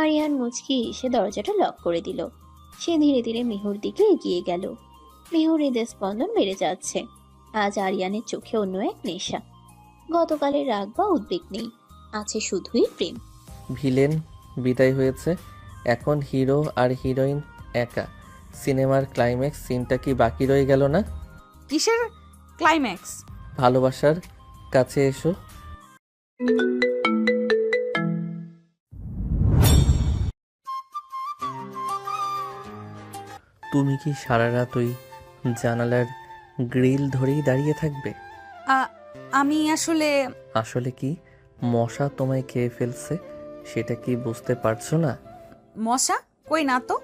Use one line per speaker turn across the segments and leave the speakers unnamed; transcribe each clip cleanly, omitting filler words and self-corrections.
আরিয়ান মুচকি এসে দরজাটা লক করে দিল। সে ধীরে ধীরে মেহুর দিকে এগিয়ে গেল। মেহুর হৃদয় স্পন্দন বেড়ে যাচ্ছে। আজ আরিয়ানের চোখে অন্য এক নেশা। গতকালের রাগ বা উদ্বেগ নেই, আছে শুধুই প্রেম।
ভিলেন বিদায় হয়েছে, এখন হিরো আর হিরোইন একা। সিনেমার ক্লাইম্যাক্স সিনটা কি বাকি রয়ে গেল না?
কিসের ক্লাইম্যাক্স?
ভালোবাসার কাছে এসো। তুমি কি সারা রাত ওই জানালার গ্রিল ধরেই দাঁড়িয়ে থাকবে?
আমি আসলে
আসলে কি, মশা তোমায় খেয়ে ফেলছে সেটা কি বুঝতে পারছো না?
মশা কই না তো।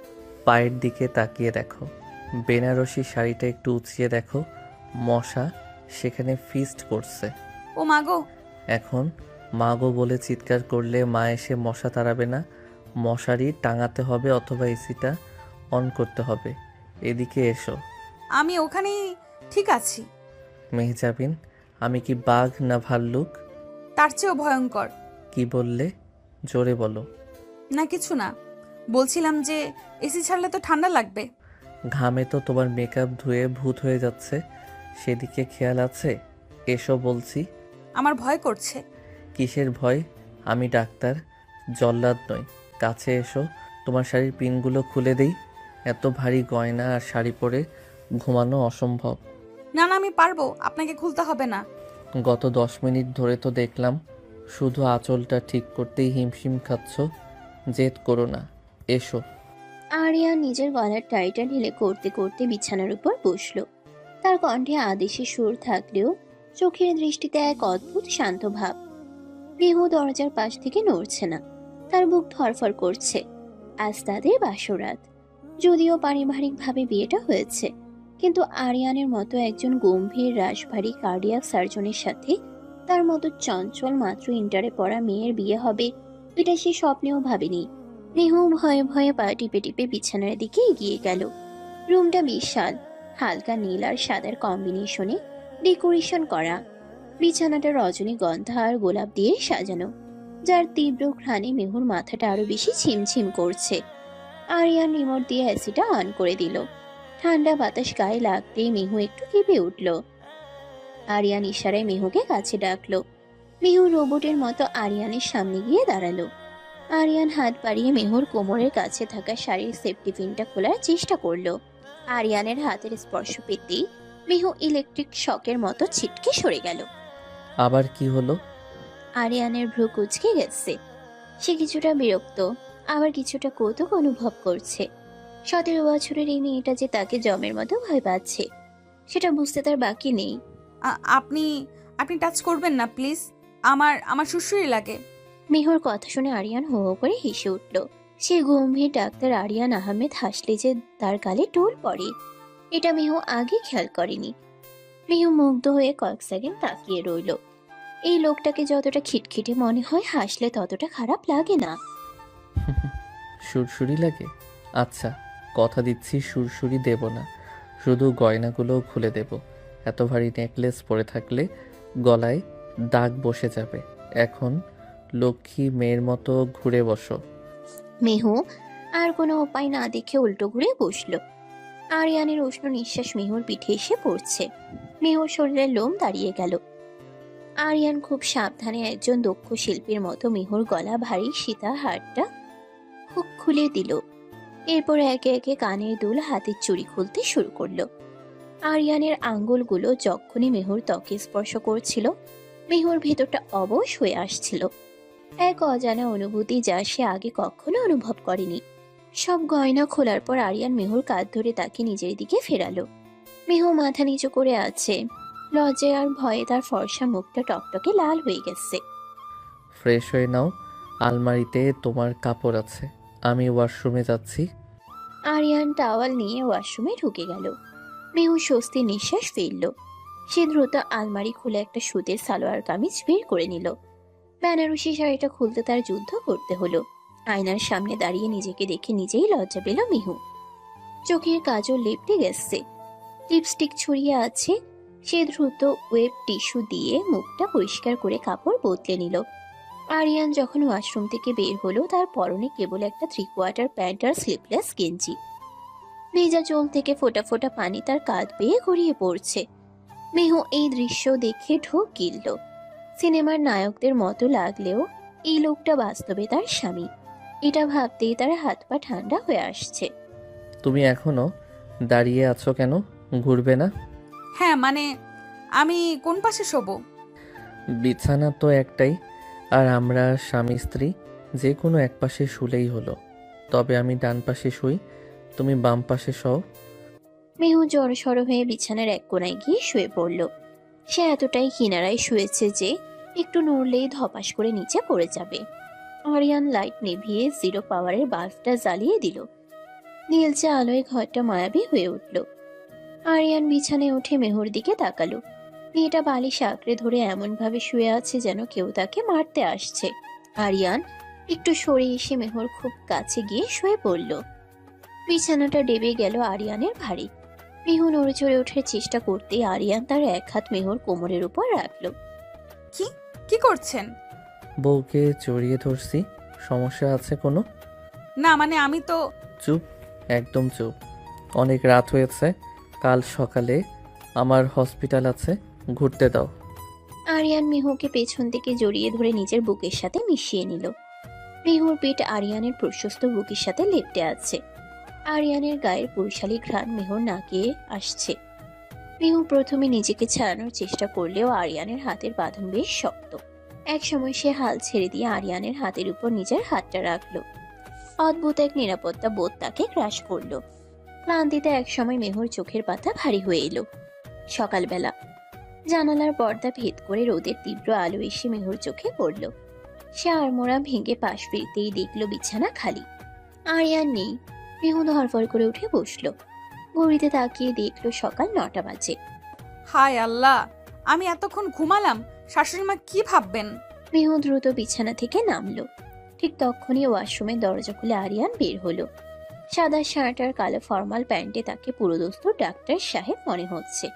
পায়ের দিকে তাকিয়ে দেখো, বেনারসি শাড়িটা একটু উঁচিয়ে দেখো, মশা সেখানে ফিস্ট করছে।
ও মাগো।
এখন মাগো বলে চিৎকার করলে মা এসে মশা তাড়াবে না। মশারি টাঙাতে হবে অথবা এসিটা অন করতে হবে। এদিকে এসো।
আমি ওখানেই ঠিক আছি।
মেহজাবিন, আমি কি বাঘ না ভাল্লুক?
তার চেয়েও ভয়ঙ্কর।
কি বললে? জোরে বলো।
না কিছু না, বলছিলাম যে এসি ছাড়লে তো ঠান্ডা লাগবে।
ঘামে তো তোমার মেকআপ ধুয়ে ভূত হয়ে যাচ্ছে, সেদিকে খেয়াল আছে? এসো বলছি।
আমার ভয় করছে।
কিসের ভয়? আমি ডাক্তার, জল্লাদ নই। কাছে এসো, তোমার শাড়ির পিনগুলো খুলে দেই। এত ভারী গয়না আর শাড়ি পরে ঘুমানো অসম্ভব।
না না, আমি পারবো, আপনাকে খুলতে হবে না।
গত 10 মিনিট ধরে তো দেখলাম শুধু আঁচলটা ঠিক করতেই হিমশিম খাচ্ছ। জেদ করো না, এসো।
আরিয়ান নিজের গলার টাইটা ঢিলে করতে করতে বিছানার উপর বসলো। তার কণ্ঠে আদেশি সুর থাকলেও চোখের দৃষ্টিতে এক অদ্ভুত শান্ত ভাব। মেহু দরজার পাশ থেকে নড়ছে না, তার বুক ধরফর করছে। আজ তাদের বাসরাত। যদিও পারিবারিকভাবে বিয়েটা হয়েছে, কিন্তু আরিয়ানের মতো একজন গম্ভীর রাশভারী কার্ডিয়াক সার্জনের সাথে তার মতো চঞ্চল মাত্র ইন্টারে পড়া মেয়ের বিয়ে হবে, এটা সে স্বপ্নেও ভাবেনি। মেহু ভয়ে ভয়ে পা টিপে টিপে বিছানার দিকে এগিয়ে গেল। রুমটা বিশাল, হালকা নীল আর সাদার কম্বিনেশনে ডেকোরেশন করা। বিছানাটা রজনীগন্ধা আর গোলাপ দিয়ে সাজানো, যার তীব্র ঘ্রাণে মেহুর মাথাটা আরো বেশি ছিমছিম করছে। আরিয়ান রিমোট দিয়ে এসিটা অন করে দিল। ঠান্ডা বাতাস গায়ে লাগতেই মেহু একটু কেঁপে উঠল। আরিয়ান ইশারায় মেহুকে কাছে ডাকলো। মেহু রোবটের মতো আরিয়ানের সামনে গিয়ে দাঁড়ালো। আরিয়ান হাত বাড়িয়ে মেহুর কোমরের কাছে থাকা শাড়ির সেফটি পিনটা খোলার চেষ্টা করলো। আরিয়ানের হাতের স্পর্শ পেতেই মেহু ইলেকট্রিক শকের মতো ছিটকে সরে গেল।
আবার কি হলো?
আরিয়ানের ভ্রু কুঁচকে গেছে। সে কিছুটা বিরক্ত, আবার কিছুটা কৌতুক অনুভব করছে। 17 বছরের এই মেয়েটা যে তাকে জমের মতো ভয় পাচ্ছে, সেটা বুঝতে তার বাকি নেই।
আপনি আপনি টাচ করবেন না প্লিজ, আমার আমার সুশ্রুই লাগে।
মেহুর কথা শুনে আরিয়ান হো হো করে হেসে উঠল। সে গম্ভীর ডাক্তার আরিয়ান আহমেদ হাসলে যে তার গালে টোল পড়ে, এটা মেহু আগে খেয়াল করেনি। মেহু মুগ্ধ হয়ে কয়েক সেকেন্ড তাকিয়ে রইল। এই লোকটাকে যতটা খিটখিটে মনে হয়, হাসলে ততটা খারাপ লাগে না।
সুরসুরি লাগে? আচ্ছা, কথা দিচ্ছি সুরসুরি দেব না, শুধু গয়নাগুলোও খুলে দেব। এত ভারী নেকলেস পরে থাকলে গলায় দাগ বসে যাবে। এখন লক্ষ্মী মেয়ের মতো ঘুরে বসো।
মেহু আর কোনো উপায় না দেখে উল্টো ঘুরে বসলো। আরিয়ানের উষ্ণ নিঃশ্বাস মেহুর পিঠে এসে পড়ছে। মেহুর শরীরের লোম দাঁড়িয়ে গেল। আরিয়ান খুব সাবধানে একজন দক্ষ শিল্পীর মতো মেহুর গলা ভারী সীতা হারটা হুক খুলে দিল। এরপর একে একে কানের দুল, হাতের চুড়ি খুলতে শুরু করলো। আরিয়ানের আঙ্গুলগুলো যখনই মেহুর ত্বকে স্পর্শ করছিল, মেহুর ভেতরটা অবশ হয়ে আসছিল। এক অজানা অনুভূতি যা সে আগে কখনো অনুভব করেনি। সব গয়না খোলার পর আরিয়ান মেহুর কাঁধ ধরে তাকে নিজের দিকে ফেরালো। মেহু মাথা নিচু করে আছে। লজ্জায় আর ভয়ে তার ফর্সা মুখটা টকটকে লাল হয়ে গেছে।
ফ্রেশ হয়ে নাও, আলমারিতে তোমার কাপড় আছে। আমি ওয়াশরুমে যাচ্ছি।
আরিয়ান টাওয়াল নিয়ে ওয়াশরুমে ঢুকে গেল। মেহু স্বস্তির নিঃশ্বাস ফেলল। সে দ্রুত আলমারি খুলে একটা সুতির সালোয়ার কামিজ বের করে নিল। বেনারসি শাড়িটা খুলতে তার যুদ্ধ করতে হলো। আয়নার সামনে দাঁড়িয়ে নিজেকে দেখে নিজেই লজ্জা পেল মেহু। চোখের কাজল লেপটে গেছে, লিপস্টিক ছড়িয়ে আছে। সে দ্রুত ওয়েব টিস্যু দিয়ে মুখটা পরিষ্কার করে কাপড় বদলে নিল। আরিয়ান যখন ওয়াশরুম থেকে বের হলো তার পরনে কেবল একটা 3/4 প্যান্ট আর স্লিপলেস গেঞ্জি। ভেজা চোল থেকে ফোঁটা ফোঁটা পানি তার কাঁধ বেয়ে গড়িয়ে পড়ছে। মেহু এই দৃশ্য দেখে ঢোক গিলল। সিনেমার নায়কদের মতো লাগলেও এই লোকটা বাস্তবে তার স্বামী। এটা ভাবতেই তার হাত পা ঠান্ডা হয়ে আসছে।
তুমি এখনো দাঁড়িয়ে আছো কেন? ঘুরবে না?
হ্যাঁ মানে আমি কোন পাশে শোবো?
বিছানা তো একটাই, আর আমরা স্বামী স্ত্রী, যে কোনো এক পাশে শুলেই হলো। তবে আমি ডান পাশে শুই, তুমি বাম পাশে শও।
মেহু জড়সড় হয়ে বিছানার এক কোণায় গিয়ে শুয়ে পড়ল। সে এতটাই কিনারায় শুয়েছে যে একটু নড়লেই ধপাস করে নিচে পড়ে যাবে। আরিয়ান লাইট নিভিয়ে 0 পাওয়ারের বাল্বটা জ্বালিয়ে দিল। নীলচে আলোয় ঘরটা মায়াবী হয়ে উঠল। আরিয়ান বিছানায় উঠে মেহুর দিকে তাকালো। মেয়েটা বালিশ আঁকড়ে ধরে এমন ভাবে শুয়ে আছে যেন কেউ তাকে মারতে আসছে। আরিয়ান একটু সরে এসে মেহুর খুব কাছে গিয়ে শুয়ে পড়ল। বিছানাটা ডেবে গেল আরিয়ানের ভারী। মেহু নড়ে চড়ে ওঠার চেষ্টা করতে আরিয়ান তার এক হাত মেহুর কোমরের উপর রাখলো।
কি কি করছেন?
বউকে জড়িয়ে ধরছি, সমস্যা আছে কোনো?
না মানে আমি তো
চুপ, একদম চুপ। অনেক রাত হয়েছে, কাল সকালে আমার হসপিটাল আছে, ঘুরতে দাও।
আরিয়ান মেহুকে পেছন থেকে জড়িয়ে ধরে নিজের বুকের সাথে মিশিয়ে নিল। মেহুর পেট আরিয়ানের প্রশস্ত বুকের সাথে লেপ্টে আছে। আরিয়ানের গায়ের পুরুষালী ঘ্রাণ মেহুর নাকে আসছে। মেহু প্রথমে নিজেকে ছাড়ানোর চেষ্টা করলেও আরিয়ানের হাতের বাঁধন বেশ শক্ত। একসময় সে হাল ছেড়ে দিয়ে আরিয়ানের হাতের উপর নিজের হাতটা রাখলো। অদ্ভুত এক নিরাপত্তা বোধ তাকে গ্রাস করলো। ক্লান্তিতে একসময় মেহুর চোখের পাতা ভারী হয়ে এলো। সকালবেলা জানালার পর্দা ভেদ করে রোদের তীব্র আলো এসে মেহুর চোখে পড়ল। সে আড়মোড়া ভেঙে পাশ ফিরতেই দেখলো বিছানা খালি। আরিয়ান নেই। মেহু ধরফর করে উঠে বসলো। ঘড়িতে তাকিয়ে দেখলো সকাল 9টা বাজে।
হায় আল্লাহ, আমি এতক্ষণ ঘুমালাম, শাশুড়ি মা কি ভাববেন?
মেহু দ্রুত বিছানা থেকে নামলো। ঠিক তখনই ওয়াশরুমের দরজা খুলে আরিয়ান বের হলো। সাদা শার্ট আর কালো ফর্মাল প্যান্টে তাকে পুরোদস্তুর ডাক্তার সাহেব মনে হচ্ছে।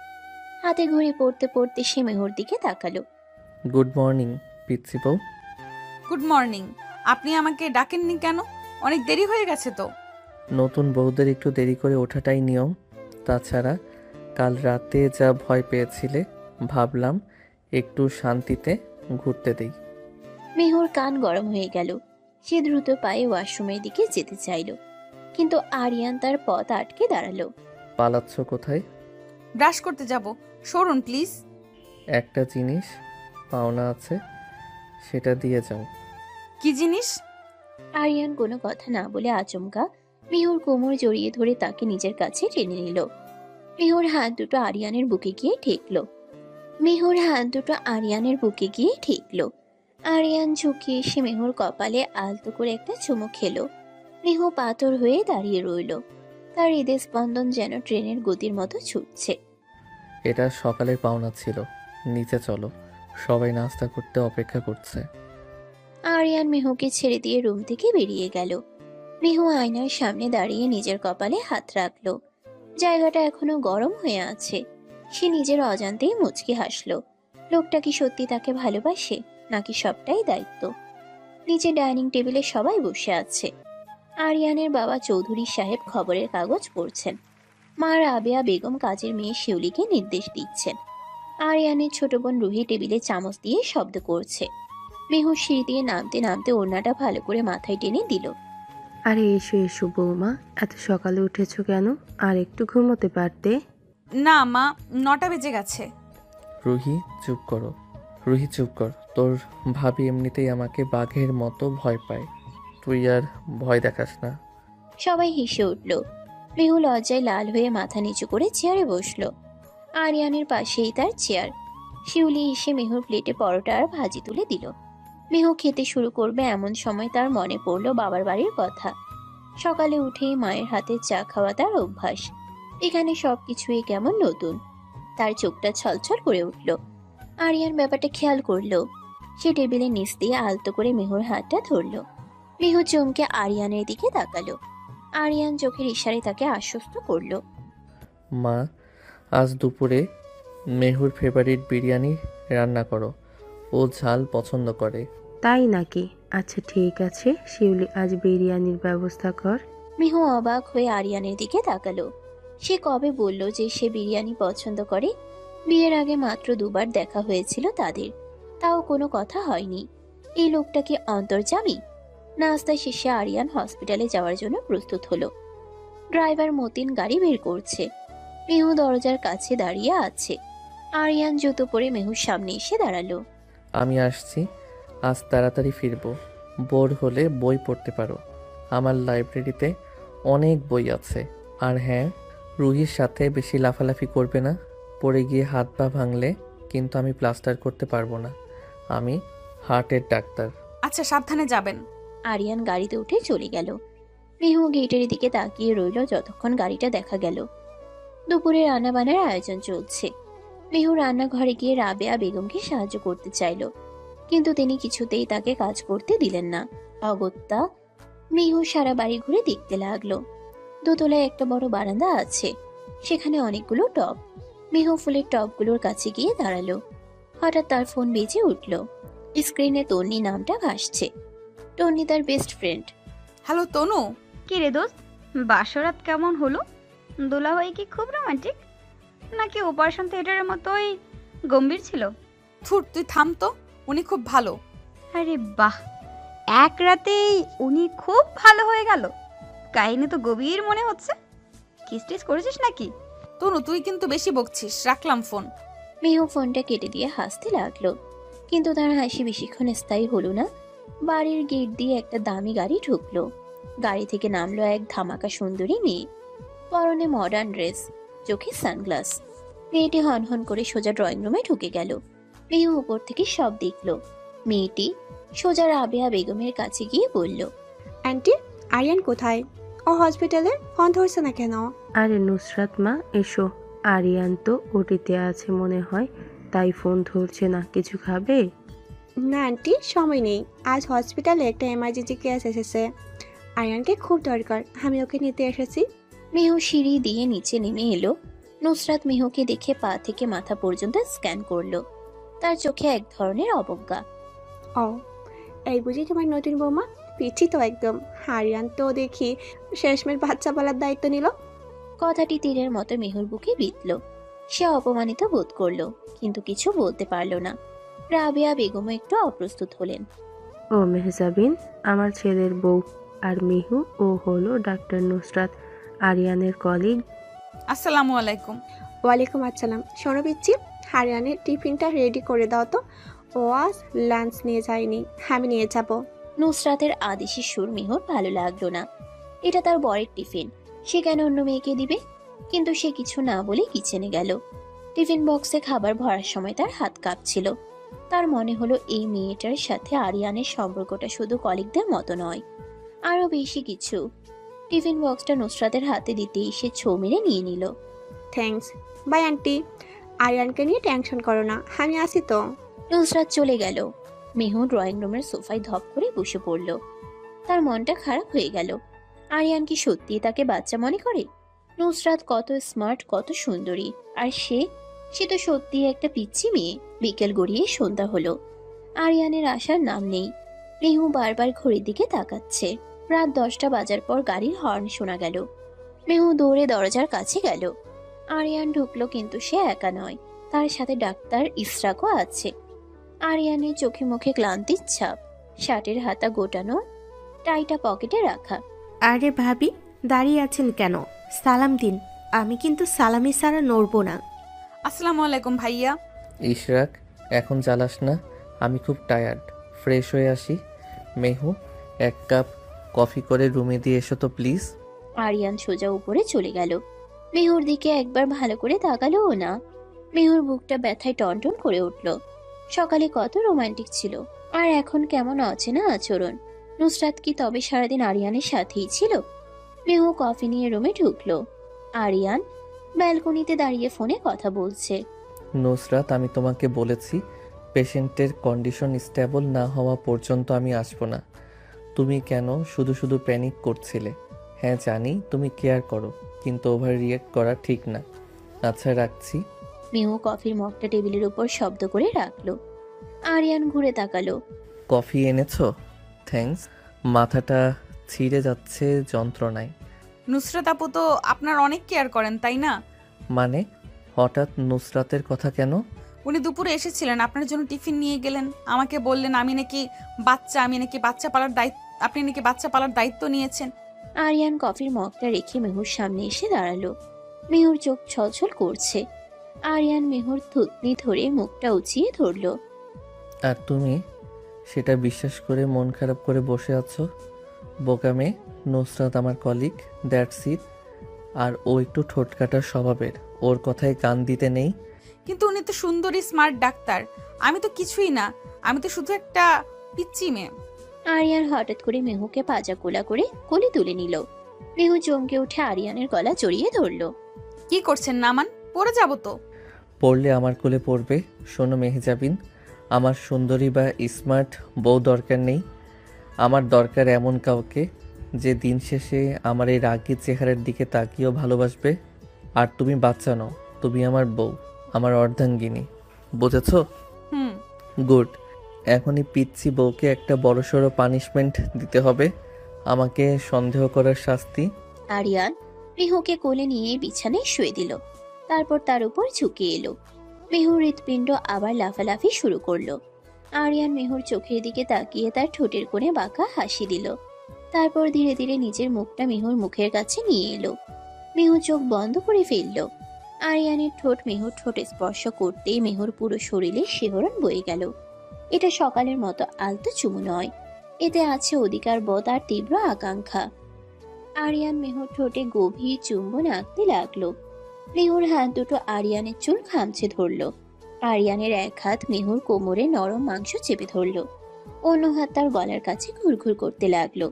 হাতে ঘড়ি পড়তে পড়তে সে মেহুর দিকে তাকালো।
গুড মর্নিং পিচ্ছি বউ।
Good morning. আপনি আমাকে ডাকেননি কেন? অনেক দেরি হয়ে গেছে তো।
নতুন বউদের একটু দেরি করে ওঠাটাই নিয়ম। তাছাড়া কাল রাতে যা ভয় পেয়েছিলে, ভাবলাম একটু শান্তিতে ঘুরতে দেই।
মেহুর কান গরম হয়ে গেল। সে দ্রুত পায়ে ওয়াশরুমের দিকে যেতে চাইল, কিন্তু আরিয়ান তার পথ আটকে দাঁড়ালো।
পালাচ্ছ কোথায়?
ব্রাশ করতে যাব, সরুন প্লিজ।
একটা জিনিস পাওনা আছে, সেটা দিয়ে যাও।
কি জিনিস?
আরিয়ান কোনো কথা না বলে আচমকা মেহুর কোমর জড়িয়ে ধরে তাকে নিজের কাছে টেনে নিল। মেহুর হাত দুটো আরিয়ানের বুকে গিয়ে ঠেকলো। আরিয়ান ঝুঁকে এসে মেহুর কপালে আলতো করে একটা চুমু খেলো। মেহু পাথর হয়ে দাঁড়িয়ে রইল। তার হৃদয় স্পন্দন যেন ট্রেনের গতির মতো ছুটছে।
এটা সকালের পাওনা ছিল, নিচে চলো, সবাই নাস্তা করতে অপেক্ষা করছে।
আরিয়ান মেহুকে ছেড়ে দিয়ে রুম থেকে বেরিয়ে গেল। মেহু আয়নার সামনে দাঁড়িয়ে নিজের কপালে হাত রাখলো। জায়গাটা এখনো গরম হয়ে আছে। সে নিজের অজান্তেই মুচকি হাসলো। লোকটা কি সত্যি তাকে ভালোবাসে, নাকি সবটাই দায়িত্ব? নিচে ডাইনিং টেবিলে সবাই বসে আছে। আরিয়ানের বাবা চৌধুরী সাহেব খবরের কাগজ পড়ছেন। মা রাবেয়া বেগম কাজের মেয়ে শিউলিকে নির্দেশ দিচ্ছেন। আরিয়ানের ছোট বোন রুহি টেবিলে চামচ দিয়ে শব্দ করছে। মেহু সিঁড়ি দিয়ে নামতে নামতে ওড়নাটা ভালো করে মাথায় টেনে দিল।
আরে এসো এসো বৌমা, এত সকালে উঠেছো কেন? আর একটু ঘুমোতে পারতে।
না মা, 9টা বেজে গেছে।
রুহি চুপ কর। তোর ভাবি এমনিতেই আমাকে বাঘের মতো ভয় পায়, তুই আর ভয় দেখাস না।
সবাই হেসে উঠল। মেহু লজ্জায় লাল হয়ে মাথা নিচু করে চেয়ারে বসলো। আরিয়ানের পাশেই তার চেয়ার। শিউলি এসে মেহুর প্লেটে পরোটা আর ভাজি তুলে দিল। মেহু খেতে শুরু করবে এমন সময় তার মনে পড়লো বাবার বাড়ির কথা। সকালে উঠেই মায়ের হাতে চা খাওয়া তার অভ্যাস। এখানে সবকিছুই কেমন নতুন। তার চোখটা ছলছল করে উঠল। আরিয়ান ব্যাপারটা খেয়াল করলো। সে টেবিলের নিচ দিয়ে আলতো করে মেহুর হাতটা ধরলো। মেহু চমকে আরিয়ানের দিকে তাকালো। আরিয়ান চোখের ইশারায় তাকে আশ্বস্ত করলো।
মা, আজ দুপুরে মেহুর ফেভারিট বিরিয়ানি রান্না করো, ও ঝাল পছন্দ করে।
তাই নাকি? আচ্ছা ঠিক আছে, শিউলি আজ বিরিয়ানির ব্যবস্থা কর।
মিহু অবাক হয়ে আরিয়ানের দিকে তাকালো। সে কবে বলল যে সে বিরিয়ানি পছন্দ করে? বিয়ের আগে মাত্র দুবার দেখা হয়েছিল তাদের, তাও কোনো কথা হয়নি। এই লোকটা কি অন্তর্যামী? নাস্তা শেষে আরিয়ান হসপিটালে যাওয়ার জন্য প্রস্তুত হলো। ড্রাইভার মতিন গাড়ি বের করছে। মেহু দরজার কাছে দাঁড়িয়ে আছে। আরিয়ান জুতো পরে মেহুর সামনে এসে দাঁড়ালো।
আমি আসছি, আজ তাড়াতাড়ি ফিরবো। বোর হলে বই পড়তে পারো, আমার লাইব্রেরিতে অনেক বই আছে। আর হ্যাঁ, রুহির সাথে বেশি লাফালাফি করবে না, পড়ে গিয়ে হাত পা ভাঙলে কিন্তু আমি প্লাস্টার করতে পারবো না। আমি হার্টের ডাক্তার।
আচ্ছা, সাবধানে যাবেন।
আরিয়ান গাড়িতে উঠে চলে গেল। মেহু গেটের দিকে তাকিয়ে রইল যতক্ষণ গাড়িটা দেখা গেল। দুপুরে রান্নাবান্নার আয়োজন চলছে। মেহু রান্নাঘরে গিয়ে রাবেয়া বেগমকে সাহায্য করতে চাইল, কিন্তু তিনি কিছুতেই তাকে কাজ করতে দিলেন না। অগত্যা মেহু সারা বাড়ি ঘুরে দেখতে লাগলো। দোতলায় একটা বড় বারান্দা আছে, সেখানে অনেকগুলো টব। মেহু ফুলের টবগুলোর কাছে গিয়ে দাঁড়ালো। হঠাৎ তার ফোন বেজে উঠল। স্ক্রিনে তন্নি নামটা ভাসছে। তন্নি তার বেস্ট ফ্রেন্ড।
হ্যালো তনু।
কি রে দোস্ত, বাসরাত কেমন হলো? দুলাভাই কি খুব রোমান্টিক, নাকি অপারেশন থিয়েটারের মতোই গম্ভীর ছিল?
থুর, তুই থাম তো। উনি খুব ভালো।
আরে বাহ, এক রাতেই উনি খুব ভালো হয়ে গেল। কাহিনী তো গভীর মনে হচ্ছে। কিস টিস করেছিস নাকি?
তনু, তুই কিন্তু বেশি বকছিস। রাখলাম ফোন।
মেহু ফোনটা কেটে দিয়ে হাসতে লাগলো, কিন্তু তার হাসি বেশিক্ষণ স্থায়ী হলো না। বাড়ির গেট দিয়ে একটা দামি গাড়ি ঢুকলো। গাড়ি থেকে নামলো এক ধামাকা সুন্দরী মেয়ে। পরনে মডার্ন ড্রেস, চোখে সানগ্লাস। মেয়েটি হনহন করে সোজা ড্রয়িং রুমে ঢুকে গেল। মেহু উপর থেকে সব দেখলো। মেয়েটি সোজা রাবেয়া বেগমের কাছে গিয়ে বলল,
আন্টি, আরিয়ান কোথায়? ও হসপিটালে, ফোন ধরছে না কেন?
আরে নুসরাত মা, এসো। আরিয়ান তো ওটিতে আছে মনে হয়, তাই ফোন ধরছে না। কিছু খাবে?
না আন্টি, সময় নেই। আজ হসপিটালে একটা এমার্জেন্সি কেস এসেছে। আরিয়ানকে খুব দরকার, আমি ওকে নিতে এসেছি।
মেহু সিঁড়ি দিয়ে নিচে নেমে এলো। নুসরাত মেহুকে দেখে পা থেকে মাথা পর্যন্ত স্ক্যান করলো। তার চোখে এক ধরনের অবজ্ঞা।
ও, এই বুঝি তোমার নতুন বৌমা? পিচ্ছি তো একদম। আরিয়ান তো দেখি শেষমেশ বাচ্চা পালার দায়িত্ব নিল।
কথাটি তীরের মতো মেহুর বুকে বিঁধল। সে অপমানিত বোধ করলো, কিন্তু কিছু বলতে পারলো না। রাবেয়া বেগমও একটু অপ্রস্তুত হলেন।
ও মেহজাবিন, আমার ছেলের বউ। আর মিহু, ও হলো ডাক্তার নুসরাত, আরিয়ানের কলিগ।
আসসালামু আলাইকুম।
ওয়ালাইকুম আসসালাম। শোনো পিচ্ছি, আরিয়ানের টিফিনটা রেডি করে দাও তো। ও আজ লাঞ্চ নিয়ে যায়নি, আমি নিয়ে যাব।
নুসরাতের আদেশি সুর মেহুর ভালো লাগলো না। এটা তার বরের টিফিন, সে কেন অন্য মেয়েকে দিবে? কিন্তু সে কিছু না বলে কিচেনে গেল। টিফিন বক্সে খাবার ভরার সময় তার হাত কাঁপছিল। তার মনে হলো এই মেয়েটার সাথে আরিয়ানের সম্পর্কটা শুধু কলিগদের মতো নয়, আরো বেশি কিছু। টিফিন বক্সটা নুসরাতের হাতে দিতেই সে ছো মেরে নিয়ে নিল।
থ্যাঙ্কস। By aunty. আরিয়ানকে নিয়ে টেনশন করো না, আমি আসি তো।
নুসরাত চলে গেল। মেহু ড্রয়িং রুমের সোফায় ধপ করে বসে পড়ল। তার মনটা খারাপ হয়ে গেল। আরিয়ান কি সত্যি তাকে বাচ্চা মনে করে? নুসরাত কত স্মার্ট, কত সুন্দরী, আর সে সে তো সত্যি একটা পিচ্চি মেয়ে। বিকেল গড়িয়ে সন্ধ্যা হলো। আরিয়ানের আসার নাম নেই। মেহু বারবার ঘড়ির দিকে তাকাচ্ছে। রাত 10টা বাজার পর গাড়ির হর্ন শোনা গেল। মেহু দৌড়ে দরজার কাছে গেল। আরিয়ান ঢুকলো, কিন্তু সে একা নয়, তার সাথে ডাক্তার ইসরাকও আছে। আরিয়ানের চোখে মুখে ক্লান্তির ছাপ, শার্টের হাতা গোটানো, টাইটা পকেটে রাখা।
আরে ভাবি, দাঁড়িয়ে আছেন কেন? সালাম দিন। আমি কিন্তু সালামি ছাড়া নড়বো না।
আসসালামু আলাইকুম ভাইয়া।
ইশরাক, এখন জ্বালাস না, আমি খুব টায়ার্ড, ফ্রেশ হয়ে আসি। মেহু, এক কাপ কফি করে রুমে দিয়ে এসো তো প্লিজ।
আরিয়ান সোজা উপরে চলে গেল। মেহুর দিকে একবার ভালো করে তাকালোও না। মেহুর বুকটা ব্যথায় টনটন করে উঠল। সকালে কত রোমান্টিক ছিল, আর এখন কেমন অচেনা আচরণ। নুসরাত কি তবে সারাদিন আরিয়ানের সাথেই ছিল? মেহু কফি নিয়ে রুমে ঢুকলো। আরিয়ান ব্যালকনিতে দাঁড়িয়ে ফোনে কথা বলছে।
নুসরাত, আমি তোমাকে বলেছি পেশেন্টের কন্ডিশন স্টেবল না হওয়া পর্যন্ত আমি আসবো না। তুমি কেন শুধু শুধু প্যানিক করছিলে? হ্যাঁ জানি তুমি কেয়ার করো, কিন্তু ওভার রিয়েক্ট করা ঠিক না। আচ্ছা, রাখছি।
মেহু কফির মগটা টেবিলের উপর শব্দ করে রাখলো। আরিয়ান ঘুরে তাকালো।
কফি এনেছো? থ্যাঙ্কস। মাথাটা ছিঁড়ে যাচ্ছে যন্ত্রণায়।
নুসরাত আপু তো আপনার অনেক কেয়ার করেন, তাই না?
মানে হঠাৎ নুসরাতের কথা কেন?
উনি দুপুরে এসেছিলেন, আপনার জন্য টিফিন নিয়ে গেলেন। আমাকে বললেন আমি নাকি বাচ্চা পালার দায়িত্ব, আপনি নাকি বাচ্চা পালার দায়িত্ব নিয়েছেন।
আরিয়ান কফির মগটা রেখে মেহুর সামনে এসে দাঁড়ালো। মেহুর চোখ ছলছল করছে। আরিয়ান মেহুর থুতনি ধরে মুখটা উঁচিয়ে ধরলো।
আর তুমি সেটা বিশ্বাস করে মন খারাপ করে বসে আছো? বোকা মেয়ে। নুসরাত আমার কলিগ, দ্যাটস ইট। আর ও একটু ঠোঁটকাটার স্বভাবের, ওর কথায় কান দিতে নেই।
কিন্তু উনি তো সুন্দরী স্মার্ট ডাক্তার, আমি তো কিছুই না, আমি তো শুধু একটা পিচ্চি মেয়ে।
আরিয়ান হঠাৎ করে মেহুকে পাজা কোলা করে কোলে তুলে নিল। মেহু চমকে উঠে আরিয়ানের গলা জড়িয়ে ধরলো।
কি করছেন নামান, পড়ে যাব তো।
পড়লে আমার কোলে পড়বে। শোনো মেহজাবিন, আমার সুন্দরী বা স্মার্ট বউ দরকার নেই। আমার দরকার এমন কাউকে যে দিন শেষে আমার এই রাগী চেহারার দিকে তাকিয়েও ভালোবাসবে। আর তুমি বাচ্চা নও, তুমি আমার বউ, আমার অর্ধাঙ্গিনী। বুঝেছো?
হুম।
গুড। এখনই পিচ্ছি বউকে একটা বড়সড় পানিশমেন্ট দিতে হবে, আমাকে সন্দেহ করার শাস্তি।
আরিয়ান মেহুকে কোলে নিয়ে বিছানায় শুয়ে দিল। তারপর তার উপর ঝুঁকে এলো। মেহুর হৃৎপিণ্ড আবার লাফালাফি শুরু করলো। আরিয়ান মেহুর চোখের দিকে তাকিয়ে তার ঠোঁটের কোণে বাঁকা হাসি দিল। তারপর ধীরে ধীরে নিজের মুখটা মেহুর মুখের কাছে নিয়ে এলো। মেহু চোখ বন্ধ করে ফেলল। আরিয়ানের ঠোঁট মেহুর ঠোঁটে স্পর্শ করতেই মেহুর পুরো শরীরে শিহরণ বয়ে গেল। এটা সকালের মতো আলতো চুমু নয়, এতে আছে অধিকার বোধ আর তীব্র আকাঙ্ক্ষা। আরিয়ান মেহুর ঠোঁটে গভীর চুম্বন আঁকতে লাগলো। মেহুর হাত দুটো আরিয়ানের চুল খামচে ধরলো। আরিয়ানের এক হাত মেহুর কোমরে নরম মাংস চেপে ধরলো। অন্য হাত তার গলার কাছে ঘুরঘুর করতে লাগলো।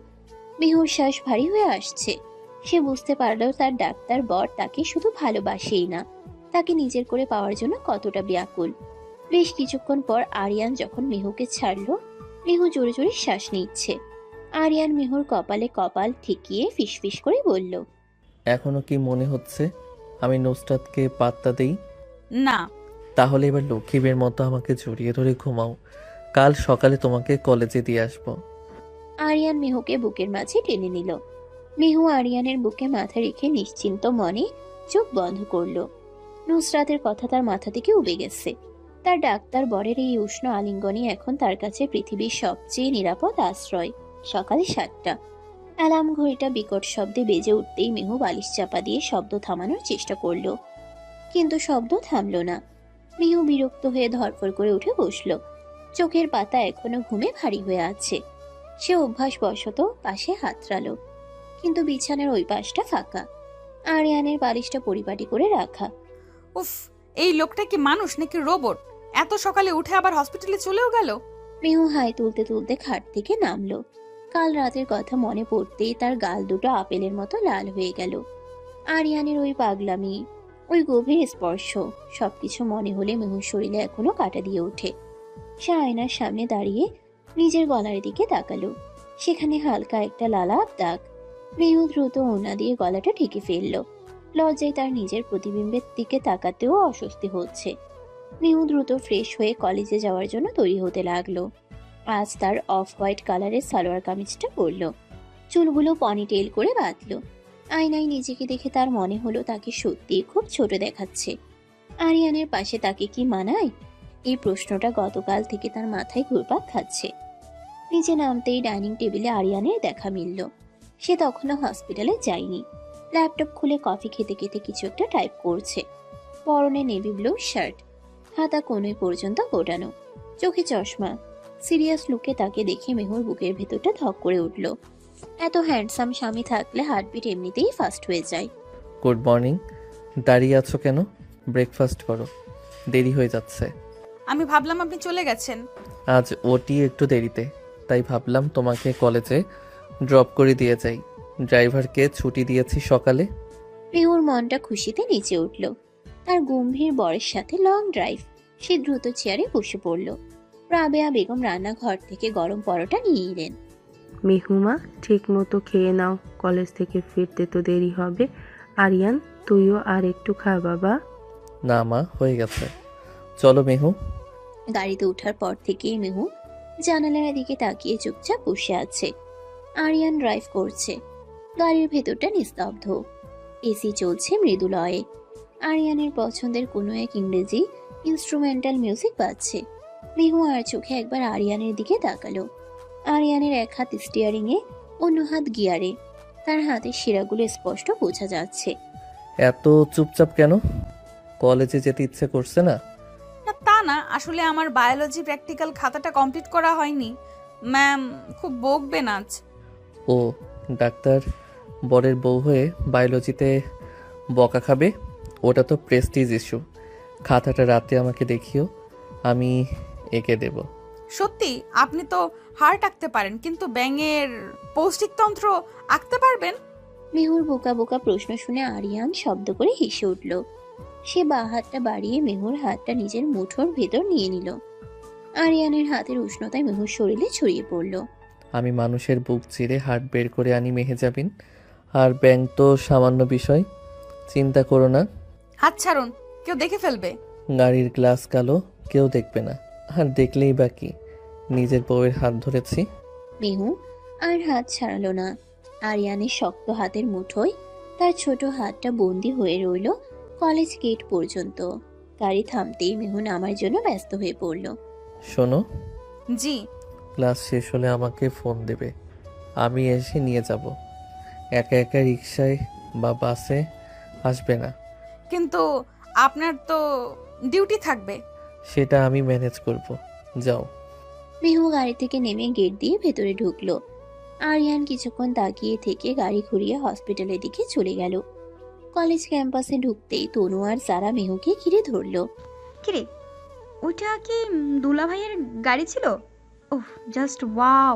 মেহুর শ্বাস ভারী হয়ে আসছে। সে বুঝতে পারলো তার ডাক্তার বর তাকে শুধু ভালোবাসেই না, তাকে নিজের করে পাওয়ার জন্য কতটা ব্যাকুল। বেশ কিছুক্ষণ পর আরিয়ান যখন মেহুকে ছাড়লো, মেহু জোরে জোরে শ্বাস নিচ্ছে। আরিয়ান মেহুর কপালে কপাল ঠেকিয়ে ফিসফিস করে বলল,
এখনো কি মনে হচ্ছে আমি নুসরাতকে পাত্তা দেই?
না।
তাহলে এবার লক্ষ্মীবের মতো আমাকে জড়িয়ে ধরে ঘুমাও। কাল সকালে তোমাকে কলেজে দিয়ে আসবো।
আরিয়ান মেহুকে বুকের মাঝে টেনে নিল। মেহু আরিয়ানের বুকে মাথা রেখে নিশ্চিন্ত মনে চোখ বন্ধ করলো। নুসরাতের কথা তার মাথা থেকে উবে গেছে। তার ডাক্তার বরের এই উষ্ণ আলিঙ্গনই এখন তার কাছে পৃথিবীর সবচেয়ে নিরাপদ আশ্রয়। সকাল 7টা। অ্যালার্ম ঘড়িটা বিকট শব্দে বেজে উঠতেই মেহু বালিশ চাপা দিয়ে শব্দ থামানোর চেষ্টা করলো, কিন্তু শব্দ থামলো না। মেহু বিরক্ত হয়ে ধরফর করে উঠে বসলো। চোখের পাতা এখনো ঘুমে ভারী হয়ে আছে। সে অভ্যাসবশত পাশে হাতড়ালো, কিন্তু বিছানার ওই পাশটা ফাঁকা। আরিয়ানের বালিশটা পরিপাটি করে রাখা।
উফ, এই লোকটা কি মানুষ নাকি রোবট? এত সকালে উঠে আবার হসপিটালে চলেও গেল।
মেহু হাই তুলতে তুলতে খাট থেকে নামলো। কাল রাতের কথা মনে পড়তেই তার গাল দুটো আপেলের মতো লাল হয়ে গেল। আরিয়ানের ওই পাগলামি, ওই গভীর স্পর্শ, সবকিছু মনে হলে মেহুর শরীরে এখনো কাটা দিয়ে ওঠে। সে আয়নার সামনে দাঁড়িয়ে নিজের গলার দিকে তাকালো। সেখানে হালকা একটা লালাপ দাগ। মেহু দ্রুত ওড়না দিয়ে গলাটা ঢেকে ফেললো। লজ্জায় তার নিজের প্রতিবিম্বের দিকে তাকাতেও অস্বস্তি হচ্ছে। মেহু দ্রুত ফ্রেশ হয়ে কলেজে যাওয়ার জন্য তৈরি হতে লাগলো। আজ তার অফ হোয়াইট কালারের সালোয়ার কামিজটা পরলো, চুলগুলো পনিটেল করে বাঁধলো। আয়নায় নিজেকে দেখে তার মনে হলো তাকে সত্যি খুব ছোট দেখাচ্ছে। আরিয়ানের পাশে তাকে কি মানায়? এই প্রশ্নটা গতকাল থেকে তার মাথায় ঘুরপাক খাচ্ছে। নিচে নামতেই ডাইনিং টেবিলে আরিয়ানের দেখা মিলল। সে তখনও হসপিটালে যায়নি। ল্যাপটপ খুলে কফি খেতে খেতে কিছু একটা টাইপ করছে। পরনে নেভি ব্লু শার্ট, হাতা কোণে পর্যন্ত গোটানো, চোখে চশমা। সিরিয়াস লুকে তাকে দেখে মেহুর বুকের ভেতরটা ধক করে উঠল। এত হ্যান্ডসাম স্বামী থাকলে হার্টবিট এমনিতেই ফাস্ট হয়ে যায়।
Good morning. দাঁড়িয়ে আছো কেন? ব্রেকফাস্ট করো, দেরি হয়ে যাচ্ছে।
আমি ভাবলাম আপনি চলে গেছেন।
আজ ওটি একটু দেরিতে, তাই ভাবলাম তোমাকে কলেজে ড্রপ করে দিয়ে যাই। ড্রাইভারকে ছুটি দিয়েছি সকালে।
মেহুর মনটা খুশিতে নিচে উঠল। তার গম্ভীর বরের সাথে লং ড্রাইভ। সে দ্রুত চেয়ারে বসে পড়ল। রাবেয়া বেগম রান্নাঘর থেকে গরম পরোটা নিয়ে এলেন।
মেহুমা, ঠিক মতো খেয়ে নাও, কলেজ থেকে ফিরতে তো দেরি হবে। আরিয়ান, তুইও আর একটু খা বাবা।
না মা, হয়ে গেছে। চলো মেহু।
গাড়িতে ওঠার পর থেকেই মেহু জানালার দিকে তাকিয়ে চুপচাপ বসে আছে। আরিয়ান ড্রাইভ করছে। গাড়ির ভেতরটা নিস্তব্ধ। এসি চলছে মৃদু লয়ে। আরিয়ানের পছন্দের কোনো এক ইংরেজি ইনস্ট্রুমেন্টাল মিউজিক বাজছে। মিহু আর চোখে একবার আরিয়ানের দিকে তাকালো। আরিয়ানের এক হাত স্টিয়ারিং এ, অন্য হাত গিয়ারে। তার হাতের শিরাগুলো স্পষ্ট বোঝা যাচ্ছে।
এত চুপচাপ কেন? কলেজে যেতে ইচ্ছে করছে না?
না তা না, আসলে আমার বায়োলজি প্র্যাকটিক্যাল খাতাটা কমপ্লিট করা হয়নি। ম্যাম খুব বকবেন আজ।
ও, ডাক্তার বরের বউ হয়ে বায়োলজিতে বকা খাবে? ওটা তো প্রেস্টিজ ইস্যু। খাতাটা রাতে আমাকে দেখিও, আমি এঁকে দেব।
সত্যি? আপনি তো হার্ট আঁকতে পারেন, কিন্তু ব্যাঙের পৌষ্টিকতন্ত্র আঁকতে পারবেন?
মেহুর বোকা বোকা প্রশ্ন শুনে আরিয়ান শব্দ করে হেসে উঠল। সে বাঁ হাতটা বাড়িয়ে মেহুর হাতটা নিজের মুঠোর ভেতর নিয়ে নিল। আরিয়ানের হাতের উষ্ণতায় মেহুর শরীরে ছড়িয়ে পড়ল।
আমি মানুষের বুক চিরে হার্ট বের করে আনি মেহেজাবিন, আর ব্যাং তো সামান্য বিষয়, চিন্তা করো না।
হাত ছাড়ুন, কেউ দেখে ফেলবে।
গাড়ির গ্লাস কালো, কেউ দেখবে না। আর দেখলেই বা কি, নিজের বউয়ের হাত ধরেছি।
মেহু আর হাত ছাড়ালো না। আরিয়ানের শক্ত হাতের মুঠোয় তার ছোট হাতটা বন্দি হয়ে রইল কলেজ গেট পর্যন্ত। গাড়ি থামতেই মেহু নামার জন্য ব্যস্ত হয়ে পড়ল।
শোনো,
জি।
ক্লাস শেষ হলে আমাকে ফোন দেবে, আমি এসে নিয়ে যাব। একা একা রিক্সায় বা বাসে আসবে না।
কিন্তু আপনার তো ডিউটি থাকবে।
সেটা আমি ম্যানেজ করব, যাও।
মেহু গাড়ি থেকে নেমে গেট দিয়ে ভেতরে ঢুকলো। আরিয়ান কিছুক্ষণ তাকিয়ে থেকে গাড়ি ঘুরিয়ে হসপিটালের দিকে চলে গেল। কলেজ ক্যাম্পাসে ঢুকতেই তনু আর সারা মেহুকে ঘিরে ধরলো।
কিরে, ওইটা কি দুলা ভাইয়ের গাড়ি ছিল? ওহ, জাস্ট ওয়াও!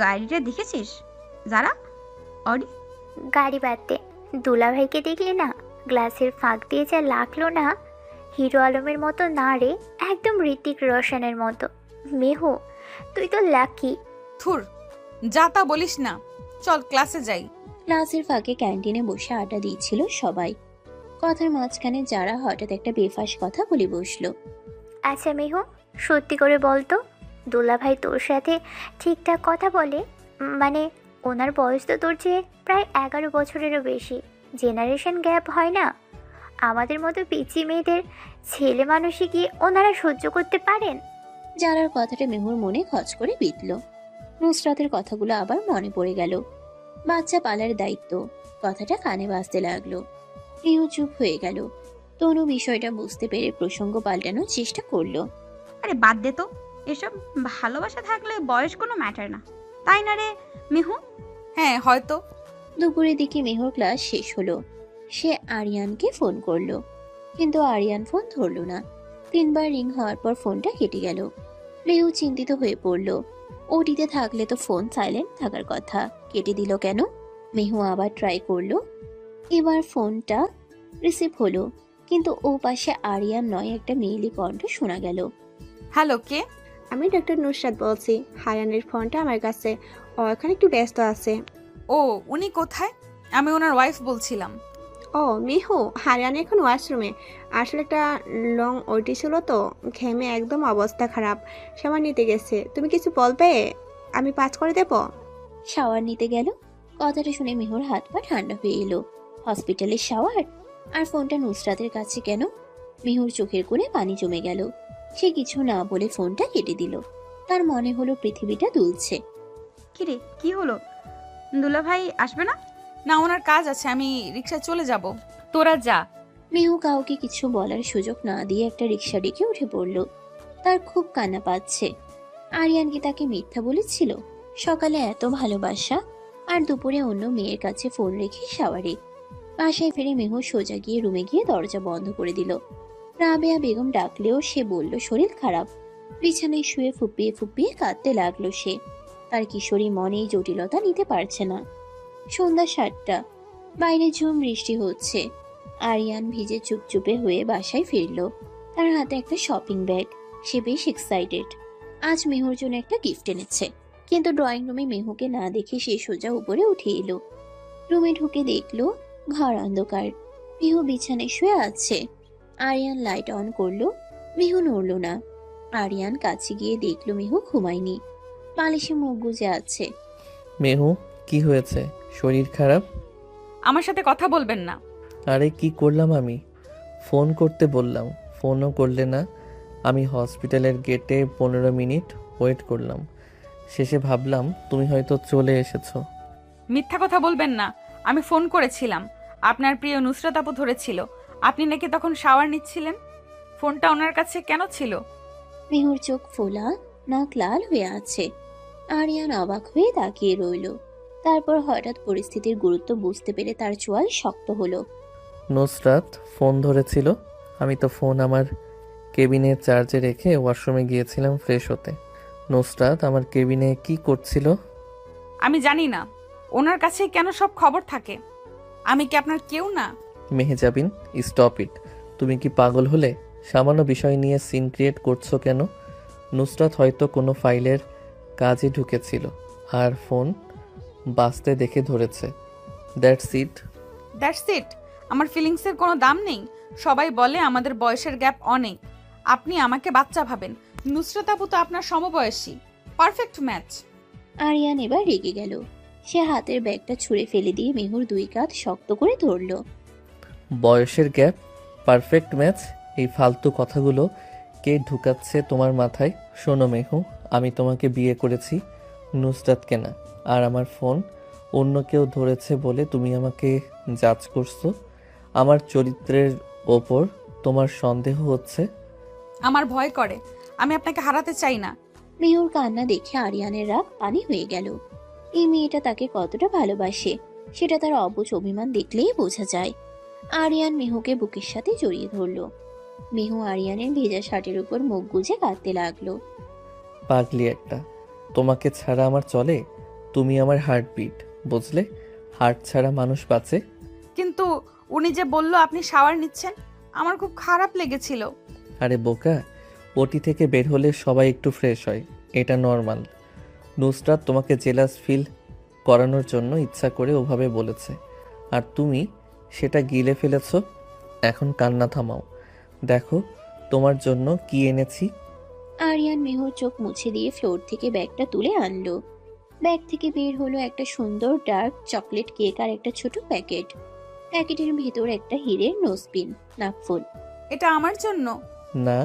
গাড়িটা দেখেছিস যারা? অডি।
গাড়ি বাদ দে, দুলাভাইকে দেখলি না? গ্লাসের ফাঁক দিয়ে যা লাগলো না, হিরো আলমের মতো না রে, একদম ঋতিক রোশনের মতো। মেহু, তুই তো লাকি।
থুর, যা তা বলিস না, চল ক্লাসে যাই।
ক্লাসের ফাঁকে ক্যান্টিনে বসে আড্ডা দিচ্ছিল সবাই। কথার মাঝখানে যারা হঠাৎ একটা বেফাস কথা বলে বসলো।
আচ্ছা মেহু, সত্যি করে বলতো, দুলাভাই তোর সাথে ঠিকঠাক কথা বলে? মানে ওনার বয়স তো তোর চেয়ে প্রায় 11 বছরেরও বেশি। জেনারেশন গ্যাপ হয় না? আমাদের মতো পিচি মেয়েদের ছেলে মানুষই কি ওনারা সহ্য করতে পারেন?
যারার কথাটা মেহুর মনে খচ করে বিঁধল। নুসরাতের কথাগুলো আবার মনে পড়ে গেল। বাচ্চা পালার দায়িত্ব, কথাটা কানে বাজতে লাগলো। মেহু চুপ হয়ে গেল। তনু বিষয়টা বুঝতে পেরে প্রসঙ্গ পাল্টানোর চেষ্টা করলো।
আরে বাদ দে তো, এসব ভালোবাসা থাকলে বয়স কোনো ম্যাটার না, তাই না রে মিহু?
হ্যাঁ হয়তো।
দুপুরের দিকে মেহুর ক্লাস শেষ হলো। সে আরিয়ানকে ফোন করলো, কিন্তু আরিয়ান ফোন ধরলো না। 3 বার রিং হওয়ার পর ফোনটা কেটে গেল। মেহু চিন্তিত হয়ে পড়ল। ওটিতে থাকলে তো ফোন সাইলেন্ট থাকার কথা, কেটে দিল কেন? মেহু আবার ট্রাই করলো। এবার ফোনটা রিসিভ হলো, কিন্তু ও পাশে আরিয়ান নয়, একটা মেয়েলি কণ্ঠ শোনা গেল।
হ্যালো, কে?
আমি ডক্টর নুসরাত বলছি। হারানের ফোনটা আমার কাছে, ও এখানে একটু ব্যস্ত আছে।
ও, উনি কোথায়? আমি ওনার ওয়াইফ বলছিলাম।
ও মিহু, হারিয়ান এখন ওয়াশরুমে। আসলে একটা লং ওটি ছিল তো, ঘেমে একদম অবস্থা খারাপ। সামার নিতে গেছে। তুমি কিছু বলবে? আমি পাস করে দেব।
শাওয়ার নিতে গেল? কথাটা শুনে মেহুর হাত পা ঠান্ডা হয়ে এলো। হসপিটালের শাওয়ার? আর ফোনটা নুসরাতের কাছে কেন? মেহুর চোখের কোণে পানি জমে গেল। সে কিছু না বলে ফোনটা কেটে দিল। তার মনে হলো পৃথিবীটা দুলছে।
কিরে, কি হলো? দুলা ভাই আসবে না?
না, ওনার কাজ আছে, আমি রিক্সায় চলে যাব। তোরা যা।
মেহু কাউকে কিছু বলার সুযোগ না দিয়ে একটা রিক্সা ডেকে উঠে পড়ল। তার খুব কান্না পাচ্ছে। আরিয়ান কি তাকে মিথ্যা বলেছিল? সকালে এত ভালোবাসা, আর দুপুরে অন্য মেয়ের কাছে ফোন রেখে শাওয়ারে। বাসায় ফিরে মেহু সোজা গিয়ে রুমে গিয়ে দরজা বন্ধ করে দিল। রাবেয়া বেগম ডাকলেও সে বলল শরীর খারাপ। বিছানায় শুয়ে ফুপিয়ে ফুপিয়ে কাঁদতে লাগলো সে। তার কিশোরী মনে এই জটিলতা নিতে পারছে না। সন্ধ্যা 7টা, বাইরে ঝুম বৃষ্টি হচ্ছে। আরিয়ান ভিজে চুপচুপে হয়ে বাসায় ফিরল। তার হাতে একটা শপিং ব্যাগ। সে বেশ এক্সাইটেড। আজ মেহুর জন্য একটা গিফট এনেছে। কিন্তু ড্রয়িং রুমে মেহুকে না দেখে সে সোজা উপরে উঠে এলো। রুমে ঢুকে দেখলো ঘর অন্ধকার। মেহু বিছানায় শুয়ে আছে। আরিয়ান লাইট অন করলো। মেহু নড়ল না। আরিয়ান কাছে গিয়ে দেখলো মেহু ঘুমায়নি, বালিশে মুখ গুজে আছে।
মেহু, কি হয়েছে? শরীর খারাপ?
আমার সাথে কথা বলবেন না।
আরে কি করলাম আমি? ফোন করতে বললাম, ফোনও করলে না। আমি হসপিটালের গেটে 15 মিনিট ওয়েট করলাম, শেষে ভাবলাম তুমি হয়তো চলে এসেছো।
মিথ্যা কথা বলবেন না। আমি ফোন করেছিলাম, আপনার প্রিয় নুসরাত আপু ধরেছিল। আপনি নাকি তখন শাওয়ার নিচ্ছিলেন। ফোনটা ওনার কাছে কেন ছিল?
মেহুর চোখ ফোলা, নাক লাল হয়ে আছে। আরিয়ান অবাক হয়ে তাকিয়ে রইল। তারপর হঠাৎ পরিস্থিতির গুরুত্ব বুঝতে পেরে তার চোয়াল শক্ত হলো।
নুসরাত ফোন ধরেছিল। আমি তো ফোন আমার কেবিনে চার্জে রেখে ওয়াশরুমে গিয়েছিলাম ফ্রেশ হতে। নুসরাত আমার কেবিনে কি করছিল?
আমি জানি না, ওনার কাছে কেন সব খবর থাকে? আমি কি আপনার কেউ না?
Mehjabin, stop it. তুমি কি পাগল হলে? সামান্য বিষয় নিয়ে সিন ক্রিয়েট করছো কেন? নুসরাত হয়তো কোনো ফাইলের কাজে ঢুকেছিল আর ফোন বাজতে দেখে ধরেছে। That's it.
That's it? আমার ফিলিংসের কোনো দাম নেই। সবাই বলে আমাদের বয়সের গ্যাপ অনেক। আপনি আমাকে বাচ্চা ভাবেন। নুসরাত আপু তো আপনার সমবয়সী। Perfect match.
আরিয়ান এবার রেগে গেল। সে হাতের ব্যাগটা ছুঁড়ে ফেলে দিয়ে মেহুর দুই কাঁধ শক্ত করে ধরলো।
বয়সের গ্যাপ, পারফেক্ট ম্যাচ, এই ফালতু কথাগুলো কে ঢুকাচ্ছে তোমার মাথায়? শোনো মেহু, আমি তোমাকে বিয়ে করেছি, নুসরাতকে না। আর আমার ফোন অন্য কেউ ধরেছে বলে তুমি আমাকে জাজ করছো। আমার চরিত্রের ওপর তোমার সন্দেহ হচ্ছে।
আমার ভয় করে। আমি আপনাকে হারাতে চাই না।
মেহুর কান্না দেখে আরিয়ানের রাগ পানি হয়ে গেল। এই মেয়েটা তাকে কতটা ভালোবাসে সেটা তার অবুঝ অভিমান দেখলেই বোঝা যায়। আরিয়ান মেহুকে বুকের সাথে জড়িয়ে ধরলো। মেহু আরিয়ানের ভেজা শার্টের উপর মুখ গুজে কাঁদতে লাগলো।
পাগলি একটা, তোমাকে ছাড়া আমার চলে? তুমি আমার হার্টবিট, বুঝলে? হার্ট ছাড়া মানুষ বাঁচে?
কিন্তু উনি যে বলল আপনি শাওয়ার নিচ্ছেন, আমার খুব খারাপ লেগেছিল।
আরে বোকা, ওটি থেকে বের হলে সবাই একটু ফ্রেশ হয়, এটা নর্মাল। নুসরাত তোমাকে জেলাস ফিল করানোর জন্য ইচ্ছা করে ওভাবে বলেছে, আর তুমি সেটা গিলে ফেলেছো। এখন কান্না থামাও, দেখো তোমার জন্য কি এনেছি।
আরিয়ান মেহুর চোখ মুছে দিয়ে ফ্লোর থেকে ব্যাগটা তুলে আনলো। ব্যাগ থেকে বের হলো একটা সুন্দর ডার্ক চকলেট কেক আর একটা ছোট প্যাকেট। প্যাকেটের ভেতর একটা হীরের নোজপিন, নাকফুল।
এটা আমার জন্য?
না,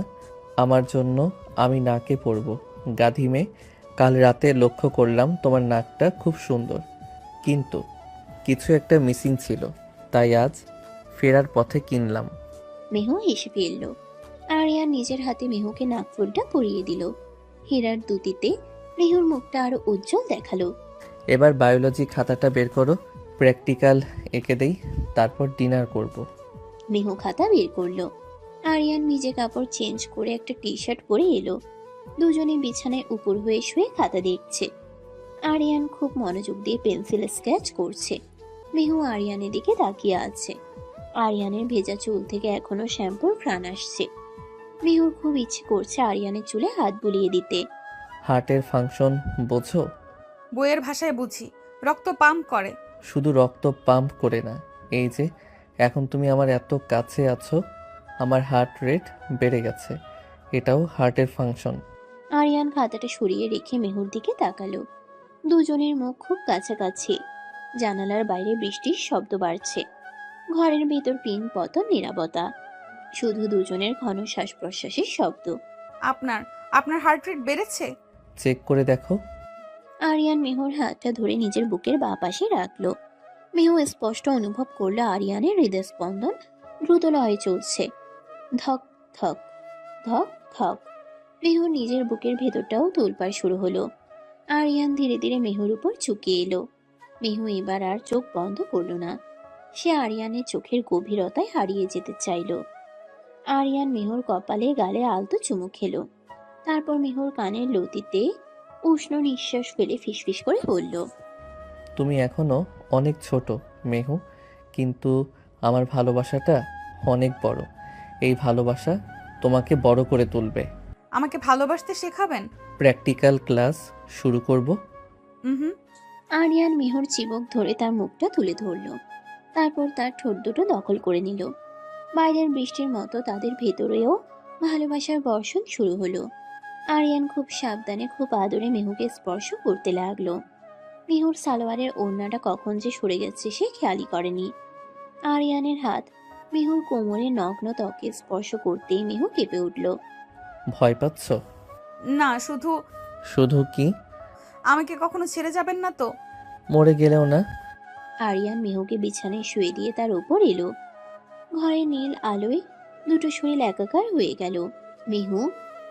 আমার জন্য। আমি নাকে পরব। গাধি মেয়ে, কাল রাতে লক্ষ্য করলাম তোমার নাকটা খুব সুন্দর, কিন্তু কিছু একটা মিসিং ছিল, তাই আজ ফেরার পথে কিনলাম।
মেহু হেসে ফেলল। আরিয়ান নিজের হাতে মেহুকে নাকফুলটা পরিয়ে দিল। হীরার দুতিতে মেহুর মুখটা আরো উজ্জ্বল দেখালো।
এবার বায়োলজি খাতাটা বের করো, প্র্যাকটিক্যাল এঁকে দেই, তারপর ডিনার করব।
মেহু খাতা বের করলো। আরিয়ান নিজে কাপড় চেঞ্জ করে একটা টি শার্ট পরে এলো। দুজনে বিছানায় উপর হয়ে শুয়ে খাতা দেখছে। আরিয়ান খুব মনোযোগ দিয়ে পেন্সিল স্কেচ করছে। মেহু আরিয়ানের দিকে তাকিয়ে আছে। আরিয়ানের ভেজা চুল থেকে এখনো শ্যাম্পুর ঘ্রাণ আসছে। মেহুর খুব ইচ্ছে করছে আরিয়ানের চুলে হাত বুলিয়ে দিতে।
হার্টের ফাংশন বোঝো?
বইয়ের ভাষায় বুঝি। রক্ত পাম্প করে।
শুধু রক্ত পাম্প করে না, এই যে এখন তুমি আমার এত কাছে আছো, আমার হার্ট রেট বেড়ে গেছে, এটাও হার্টের ফাংশন।
আরিয়ান খাতাটা সরিয়ে রেখে মেহুর দিকে তাকালো। দুজনের মুখ খুব কাছাকাছি। জানালার বাইরে বৃষ্টির শব্দ বাড়ছে। ঘরের ভেতর পিন পতন নীরবতা, শুধু দুজনের ঘন শ্বাস প্রশ্বাসের শব্দ।
আপনার আপনার হার্ট রেট বেড়েছে?
চেক করে দেখো।
আরিয়ান মেহুর হাতটা ধরে নিজের বুকের বাঁ পাশে রাখলো। মেহু স্পষ্ট অনুভব করলো আরিয়ানের হৃদস্পন্দন দ্রুত লয়ে চলছে। ধক ধক ধক ধক। মেহু নিজের বুকের ভেতরটাও তোলপাড় শুরু হলো। আরিয়ান ধীরে ধীরে মেহুর উপর ঝুঁকিয়ে এলো। মেহু এবার আর চোখ বন্ধ করলো না। সে আরিয়ানের চোখের গভীরতায় হারিয়ে যেতে চাইল। আরিয়ান মেহুর কপালে গালে আলতো চুমু খেলো। তারপর মেহুর কানের লতিতে উষ্ণ নিঃশ্বাস ফেলে ফিসফিস করে বলল,
তুমি এখনো অনেক ছোট মেহু, কিন্তু আমার ভালোবাসাটা অনেক বড়। এই ভালোবাসা তোমাকে বড় করে তুলবে।
আমাকে ভালোবাসতে শেখাবেন?
প্র্যাকটিক্যাল ক্লাস শুরু করব।
হুম।
আরিয়ান মেহুর চিবুক ধরে তার মুখটা তুলে ধরল। তারপর তার ঠোঁট দুটো দখল করে নিল। বাইরের বৃষ্টির মতো তাদের ভেতরেও ভালোবাসার বর্ষণ শুরু হলো। আরিয়ান খুব সাবধানে খুব আদরে মেহুকে স্পর্শ করতে লাগলো। মেহুর সালোয়ারের ওড়নাটা কখন যে সরে গেছে সে খেয়ালই করেনি। আরিয়ানের হাত মেহুর কোমরে নগ্ন ত্বকে স্পর্শ করতেই মেহু কেঁপে উঠল।
ভয় পাচ্ছ?
না, শুধু
শুধু কি?
আমাকে কখনো ছেড়ে যাবেন না তো?
মরে গেলেও না।
আরিয়ান মেহুকে বিছানায় শুয়ে দিয়ে তার ওপর এলো। ঘরে নীল আলোয় দুটো শরীর একাকার হয়ে গেল। মেহু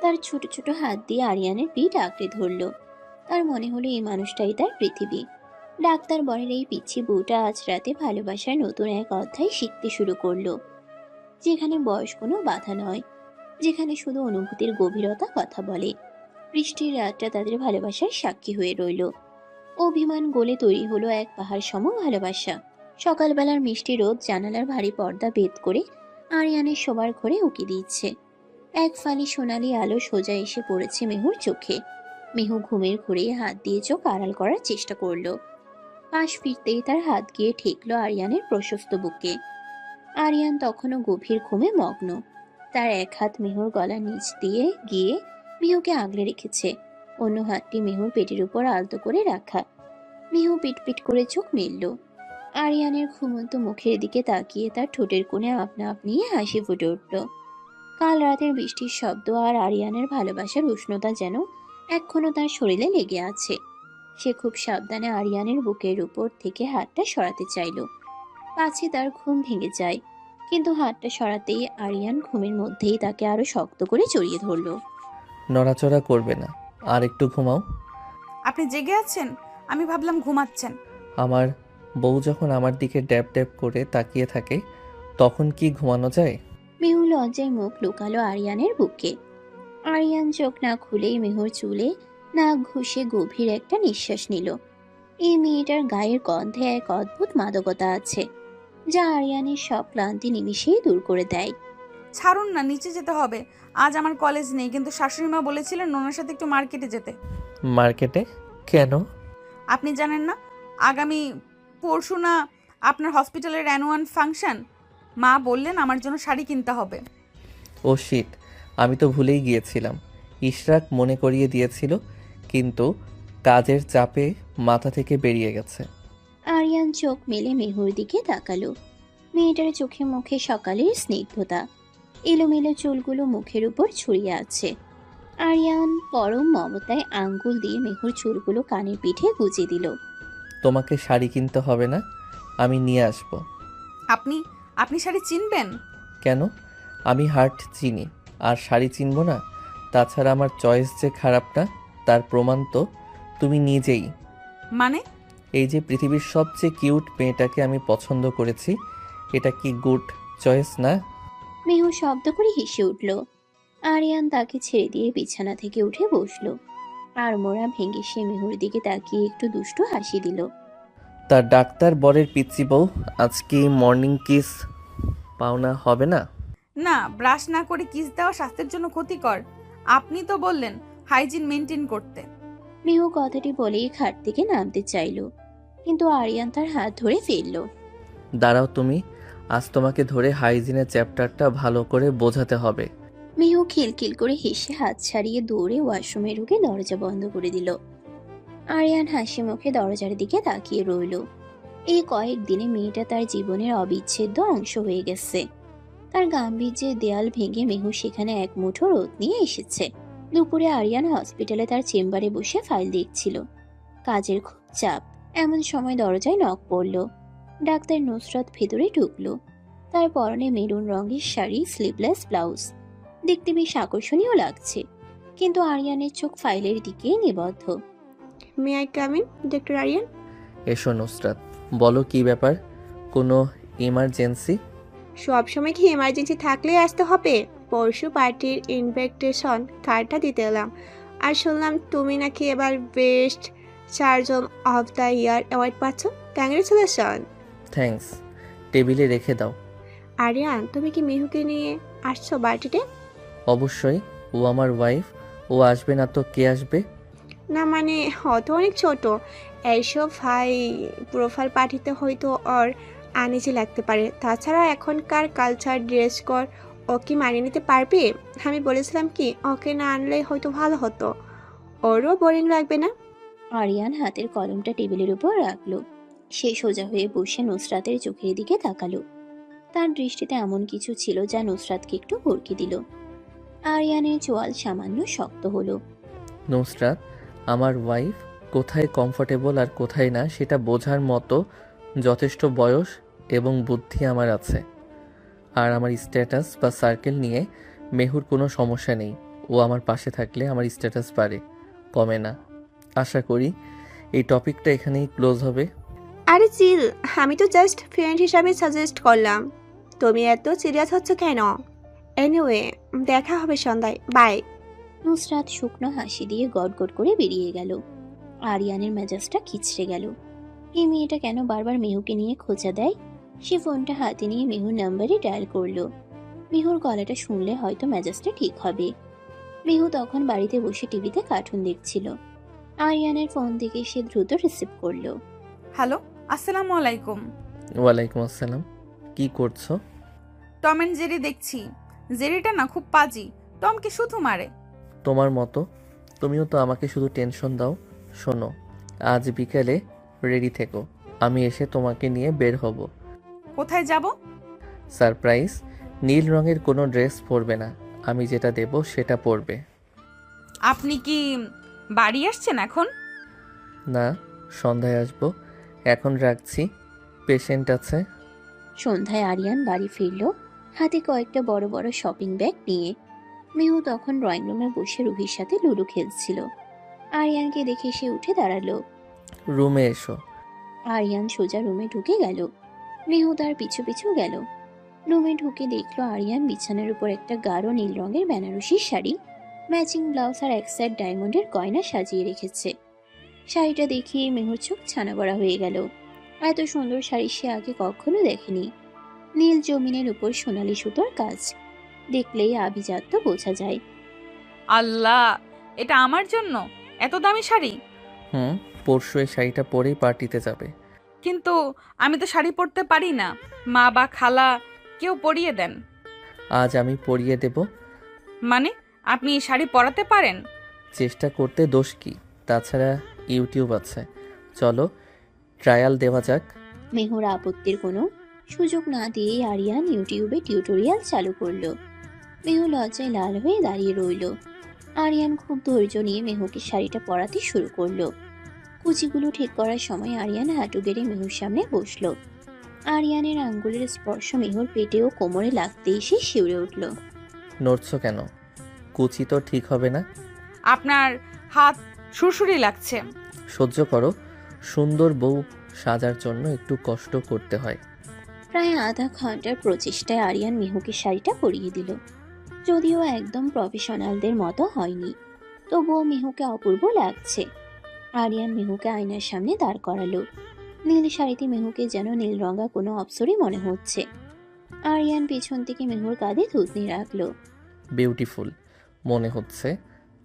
তার ছোট ছোট হাত দিয়ে আরিয়ানের পিঠ আঁকড়ে ধরল। তার মনে হলো এই মানুষটাই তার পৃথিবী। ডাক্তার বরের এই পিচ্ছি বউটা আজ রাতে ভালোবাসার নতুন এক অধ্যায় শিখতে শুরু করলো, যেখানে বয়স কোনো বাধা নয়, যেখানে শুধু অনুভূতির গভীরতা কথা বলে। বৃষ্টির রাতটা তাদের ভালোবাসার সাক্ষী হয়ে রইল। অভিমান গলে তৈরি হলো এক পাহাড় সম ভালোবাসা। সকালবেলার মিষ্টি রোদ জানালার ভারী পর্দা ভেদ করে আরিয়ানের শোবার ঘরে উকি দিচ্ছে। এক ফালি সোনালি আলো সোজা এসে পড়েছে মেহুর চোখে। মেহু ঘুমের ঘুরে হাত দিয়ে চোখ আড়াল করার চেষ্টা করলো। পাশ ফিরতেই তার হাত গিয়ে ঠেকলো আরিয়ানের প্রশস্ত বুকে। আরিয়ান তখনও গভীর ঘুমে মগ্ন। তার এক হাত মেহুর গলার নিচ দিয়ে গিয়ে মেহুকে আগলে রেখেছে, অন্য হাতটি মেহুর পেটের উপর আলতো করে রাখা। মেহু পিটপিট করে চোখ মেলল। আরিয়ানের ঘুমন্ত মুখের দিকে তাকিয়ে তার ঠোঁটের কোণে আপনা আপনি হাসি ফুটে উঠল। কাল রাতের বৃষ্টির শব্দ আর আরিয়ানের ভালোবাসার উষ্ণতা যেন এখনো তার শরীরে লেগে আছে। সে খুব সাবধানে আরিয়ানের বুকের উপর থেকে হাতটা সরাতে চাইল, পাছে তার ঘুম ভেঙে যায়। কিন্তু হাতটা সরাতেই আরিয়ান ঘুমের মধ্যেই তাকে আরো শক্ত করে জড়িয়ে ধরল।
নড়াচড়া করবে না, আর একটু ঘুমাও।
আপনি জেগে আছেন? আমি ভাবলাম ঘুমাচ্ছেন।
আমার বউ যখন আমার দিকে ড্যাব ড্যাব করে তাকিয়ে থাকে তখন কি ঘুমানো যায়?
মেহু লজ্জায় মুখ লুকালো আরিয়ানের বুকে। আরিয়ান চোখ না খুলেই মেহুর চুলে নাক ঘুষে গভীর একটা নিঃশ্বাস নিল। এই মেয়েটার গায়ের গন্ধে এক অদ্ভুত মাদকতা আছে, যা আরিয়ানের সব ক্লান্তি নিমিষেই দূর করে দেয়।
ছাড়ুন না, নিচে যেতে হবে। আজ আমার কলেজ নেই, কিন্তু শাশুড়ি মা বলেছিলেন ওনার সাথে একটু মার্কেটে যেতে।
মার্কেটে? কেন?
আপনি জানেন না আগামী পরশু না আপনার হসপিটালের অ্যানুয়াল ফাংশন? মা বললেন আমার জন্য শাড়ি কিনতে হবে।
ও শিট, আমি তো ভুলেই গিয়েছিলাম। ইশরাক মনে করিয়ে দিয়েছিল, কিন্তু কাজের চাপে মাথা থেকে বেরিয়ে গেছে।
আরিয়ান চোখ মেলে মেহুর দিকে তাকালো। মেয়েটার চোখে মুখে সকালের স্নিগ্ধতা, এলোমেলো চুলগুলো মুখের উপর ছড়িয়ে আছে। আরিয়ান পরম মমতায় আঙ্গুল দিয়ে মেহুর চুলগুলো কানের পিঠে গুজে দিল।
তোমাকে শাড়ি কিনতে হবে না, আমি নিয়ে আসব।
আপনি আপনি শাড়ি চিনবেন?
কেন? আমি হার্ট চিনি, আর শাড়ি চিনব না? তাছাড়া আমার চয়েস যে খারাপ না তার প্রমাণ তো তুমি নিজেই।
মানে?
এই যে পৃথিবীর সবচেয়ে কিউট মেয়েটাকে আমি পছন্দ করেছি, এটা কি গুড চয়েস না?
মেহু শব্দ করে হেসে উঠল। আরিয়ান তাকে ছেড়ে দিয়ে বিছানা থেকে উঠে বসলো। আর মোড়া ভেঙে সে মেহুর দিকে তাকিয়ে একটু দুষ্টু হাসি দিল।
তার ডাক্তার বরের পিচ্চি বউ, আজকে মর্নিং কিস পাওনা হবে না?
না, ব্রাশ না করে কিস দেওয়া স্বাস্থ্যের জন্য ক্ষতিকর। আপনি তো বললেন হাইজিন মেনটেন করতে।
মেহু কথাটি বলেই খাট থেকে নামতে চাইল, কিন্তু আরিয়ান তার হাত ধরে ফেলল।
দাঁড়াও তুমি, আজ তোমাকে ধরে হাইজিনের চ্যাপ্টারটা ভালো করে বোঝাতে হবে।
মেহু খিলখিল করে হেসে হাত ছাড়িয়ে দৌড়ে ওয়াশরুমে ঢুকে দরজা বন্ধ করে দিল। আরিয়ান হাসি মুখে দরজার দিকে তাকিয়ে রইল। এই কয়েকদিনে মেয়েটা তার জীবনের অবিচ্ছেদ্য অংশ হয়ে গেছে। তার গাম্ভীর্যের দেয়াল ভেঙে মেহু সেখানে এক মুঠো রোদ নিয়ে এসেছে। দুপুরে আরিয়ান হসপিটালে তার চেম্বারে বসে ফাইল দেখছিল। কাজের খুব চাপ। এমন সময় দরজায় নক পড়ল। ডাক্তার নুসরাত ভেতরে ঢুকলো। তার পরনে মেরুন রঙের শাড়ি, স্লিভলেস ব্লাউজ, দেখতে বেশ আকর্ষণীয় লাগছে। কিন্তু আরিয়ানের চোখ ফাইলের দিকে নিবদ্ধ।
May I come in, doctor Aryan?
এসো নুসরাত, বলো কি ব্যাপার? কোনো ইমার্জেন্সি?
সবসময় কি এমার্জেন্সি থাকলেই আসতে হবে? পরশু পার্টির ইনভিটেশন কার্ডটা দিতে এলাম, আর শুনলাম তুমি নাকি এবার best surgeon of the year award পাচ্ছ। কংগ্রেচুলেশন।
থ্যাঙ্কস, টেবিলে রেখে দাও।
আরিয়ান, তুমি কি মিহুকে নিয়ে আসছো পার্টিতে?
অবশ্যই, ও আমার ওয়াইফ, ও আসবে না তো কে আসবে?
না মানে অত অনেক ছোট, এইসব হাই প্রোফাইল পার্টিতে হয়তো ওর আনিজি লাগতে পারে। তাছাড়া এখনকার কালচার, ড্রেস কোড ও কি মানিয়ে নিতে পারবে? আমি বলেছিলাম কি ওকে না আনলে হয়তো ভালো হতো, ওরও বোরিং লাগবে না।
আরিয়ান হাতের কলমটা টেবিলের উপর রাখলো। সে সোজা হয়ে বসে নুসরাতের চোখের দিকে তাকালো। তার দৃষ্টিতে এমন কিছু ছিল যা নুসরাতকে একটু ভরকে দিল। আরিয়ানের চোয়াল সামান্য শক্ত হলো।
নুসরাত, আমার ওয়াইফ কোথায় কমফোর্টেবল আর কোথায় না সেটা বোঝার মতো যথেষ্ট বয়স এবং বুদ্ধি আমার আছে। আর আমার স্ট্যাটাস বা সার্কেল নিয়ে মেহুর কোনো সমস্যা নেই। ও আমার পাশে থাকলে আমার স্ট্যাটাস বাড়ে, কমে না। আশা করি এই টপিকটা এখানেই ক্লোজ হবে।
আরে চিল, আমি তো জাস্ট ফ্রেন্ড হিসাবে সাজেস্ট করলাম, তুমি এত সিরিয়াস হচ্ছ কেন? এনিওয়ে, দেখা হবে সন্ধ্যায়, বাই।
নুসরাত শুকনো হাসি দিয়ে গটগট করে বেরিয়ে গেল। আরিয়ানের মেজাজটা খিচড়ে গেল। এই মেয়েটা কেন বারবার মেহুকে নিয়ে খোঁচা দেয়? সে ফোনটা হাতে নিয়ে মেহুর নাম্বারে ডায়াল করলো। মেহুর গলাটা শুনলে হয়তো মেজাজটা ঠিক হবে। মেহু তখন বাড়িতে বসে টিভিতে কার্টুন দেখছিল। আরিয়ানের ফোন থেকে সে দ্রুত রিসিভ করলো।
হ্যালো, আসসালামু আলাইকুম।
ওয়ালাইকুম আসসালাম। কি করছো?
টম অ্যান্ড জেরি দেখছি। জেরিটা না খুব পাজি, টমকে শুধু মারে।
তোমার মতো। তুমিও তো আমাকে শুধু টেনশন দাও। শোনো, আজ বিকেলে রেডি থেকো, আমি এসে তোমাকে নিয়ে বের হব।
কোথায় যাব?
সারপ্রাইজ। নীল রঙের কোনো ড্রেস পরবে না, আমি যেটা দেব সেটা পরবে।
আপনি কি বাড়ি আসছেন এখন?
না, সন্ধ্যায় আসবো। এখন রাখছি, পেশেন্ট আছে।
সন্ধ্যায় আরিয়ান বাড়ি ফিরল, হাতে কয়েকটা বড় বড় শপিং ব্যাগ নিয়ে। মেহু তখন ড্রয়িং রুমে বসে রুহির সাথে লুডো খেলছিল। আরিয়ানকে দেখে সে উঠে দাঁড়ালো।
রুমে এসো।
আরিয়ান সোজা রুমে ঢুকে গেল। মেহু তার পিছু পিছু গেল। রুমে ঢুকে দেখলো আরিয়ান বিছানার উপর একটা গাঢ় নীল রঙের বেনারসির শাড়ি, ম্যাচিং ব্লাউজ আর এক সেট ডায়মন্ডের গয়না সাজিয়ে রেখেছে। শাড়িটা দেখিয়ে মেহুর চোখ ছানা বড়া হয়ে গেল। এত সুন্দর শাড়ি সে আগে কখনো দেখেনি। নীল জমিনের উপর সোনালি সুতোর কাজ, দেখলেই আভিজাত্য বোঝা যায়।
আল্লাহ, এটা আমার জন্য এত দামি শাড়ি?
পরশু এই শাড়িটা পরেই পার্টিতে যাবে।
কিন্তু আমি তো শাড়ি পরতে পারি না, মা বা খালা কেউ পরিয়ে দেন।
আজ আমি পরিয়ে দেব।
মানে আপনি এই শাড়ি পরাতে পারেন?
চেষ্টা করতে দোষ কি? তাছাড়া ইউটিউব আছে, চলো ট্রায়াল দেওয়া যাক।
মেহুর আপত্তির কোনো সুযোগ না দিয়েই আরিয়ান ইউটিউবে টিউটোরিয়াল চালু করলো। মেহু লজ্জায় লাল হয়ে দাঁড়িয়ে রইল। আরিয়ান খুব ধৈর্য নিয়ে মেহুকে শাড়িটা পরাতে শুরু করলো। কুচিগুলো ঠিক করার সময় আরিয়ান হাঁটু গেড়ে মেহুর সামনে বসলো। আরিয়ানের আঙ্গুলের স্পর্শ মেহুর পেটে ও কোমরে লাগতে এসে শিউরে উঠল।
নড়ছো কেন? কুচি তো ঠিক হবে না।
আপনার হাত সুরসুরি লাগছে।
সহ্য করো, সুন্দর বউ সাজার জন্য একটু কষ্ট করতে হয়।
প্রায় আধা ঘন্টার প্রচেষ্টায় আরিয়ান মেহুকে শাড়িটা পরিয়ে দিল। যদিও একদম প্রফেশনালদের মতো হয়নি, তবুও মেহুকে অপূর্ব লাগছে। আরিয়ান মেহুকে আয়নার সামনে দাঁড় করালো। নীল শাড়িতে মেহুকে যেন নীলরঙা কোনো অপ্সরই মনে হচ্ছে। আরিয়ান পেছন থেকে মেহুর কাঁধে থুতনি রাখলো।
বিউটিফুল মনে হচ্ছে।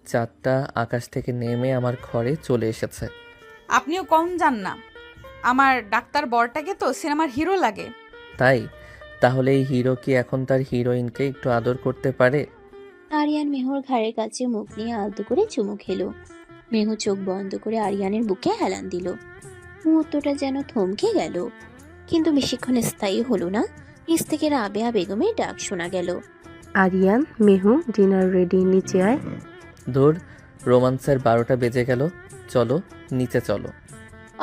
চাঁদটা আকাশ থেকে নেমে আমার ঘরে চলে এসেছে।
আপনিও কম যান না, আমার ডাক্তার বরটাকে তো সিনেমার হিরো লাগে।
তাই? তাহলে এই হিরো কি এখন তার হিরোইনকে একটু আদর করতে পারে?
আরিয়ান মেহুর ঘাড়ের কাছে মুখ নিয়ে আলতো করে চুমু খেলো। মেহু চোখ বন্ধ করে আরিয়ানের বুকে হেলান দিল। মুহূর্তটা যেন থমকে গেল, কিন্তু বেশিক্ষণ স্থায়ী হলো না। নিচ থেকে রাবেয়া বেগমের ডাক শোনা গেল।
আরিয়ান, মেহু, ডিনার রেডি, নিচে আয়।
ধুর, রোমান্সের 12টা বেজে গেল, চলো নিচে চলো।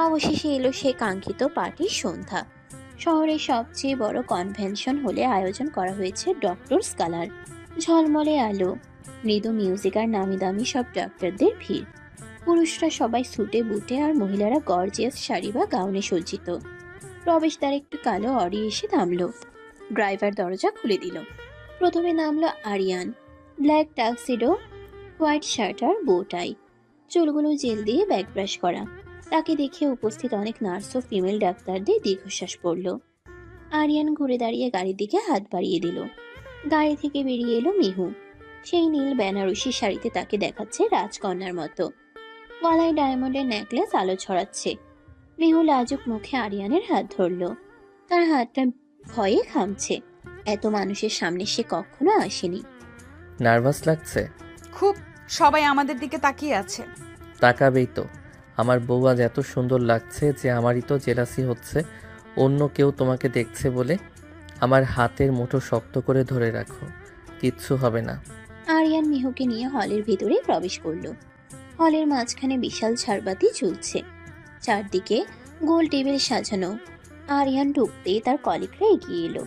অবশেষে এলো সে কাঙ্ক্ষিত পার্টির সন্ধ্যা। শহরের সবচেয়ে বড় কনভেনশন হলে আয়োজন করা হয়েছে ডক্টর স্কলার। ঝলমলে আলো, মৃদু মিউজিক আর নামি দামি সব ডক্টরদের ভিড়। পুরুষরা সবাই সুটে বুটে আর মহিলারা গর্জিয়াস শাড়ি বা গাউনে সজ্জিত। প্রবেশদ্বারে একটু কালো অডি এসে থামলো। ড্রাইভার দরজা খুলে দিল। প্রথমে নামলো Aryan. Black tuxedo, white shirt আর বো টাই, চুলগুলো জেল দিয়ে ব্যাক ব্রাশ করা। তাকে দেখে উপস্থিত অনেক নার্স ও ফিমেল ডাক্তারদের দীর্ঘশ্বাস পড়ল। আরিয়ান ঘুরে দাঁড়িয়ে গাড়ির দিকে হাত বাড়িয়ে দিল। গাড়ি থেকে বেরিয়ে এলো মেহু। সেই নীল বেনারসি শাড়িতে তাকে দেখাচ্ছে রাজকন্যার মতো। গলায় ডায়মন্ডের নেকলেস আলো ছড়াচ্ছে। মেহু লাজুক মুখে আরিয়ানের হাত ধরল। তার হাতটা ভয়ে খামছে। এত মানুষের সামনে সে কখনো আসেনি।
নার্ভাস লাগছে?
খুব। সবাই আমাদের দিকে তাকিয়ে আছে।
তাকাবেই তো। আমার বউ আজ এত সুন্দর লাগছে যে আমারই তো জেলাসি হচ্ছে অন্য কেউ তোমাকে দেখছে বলে। আমার হাতের মুঠো শক্ত করে ধরে রাখো, কিচ্ছু হবে না।
আরিয়ান মিহুকে নিয়ে হলের ভিতরে প্রবেশ করলো। হলের মাঝখানে বিশাল ঝাড়বাতি ঝুলছে, চারদিকে গোল টেবিল সাজানো। আরিয়ান ঢুকতেই তার কলিগরা এগিয়ে এলো।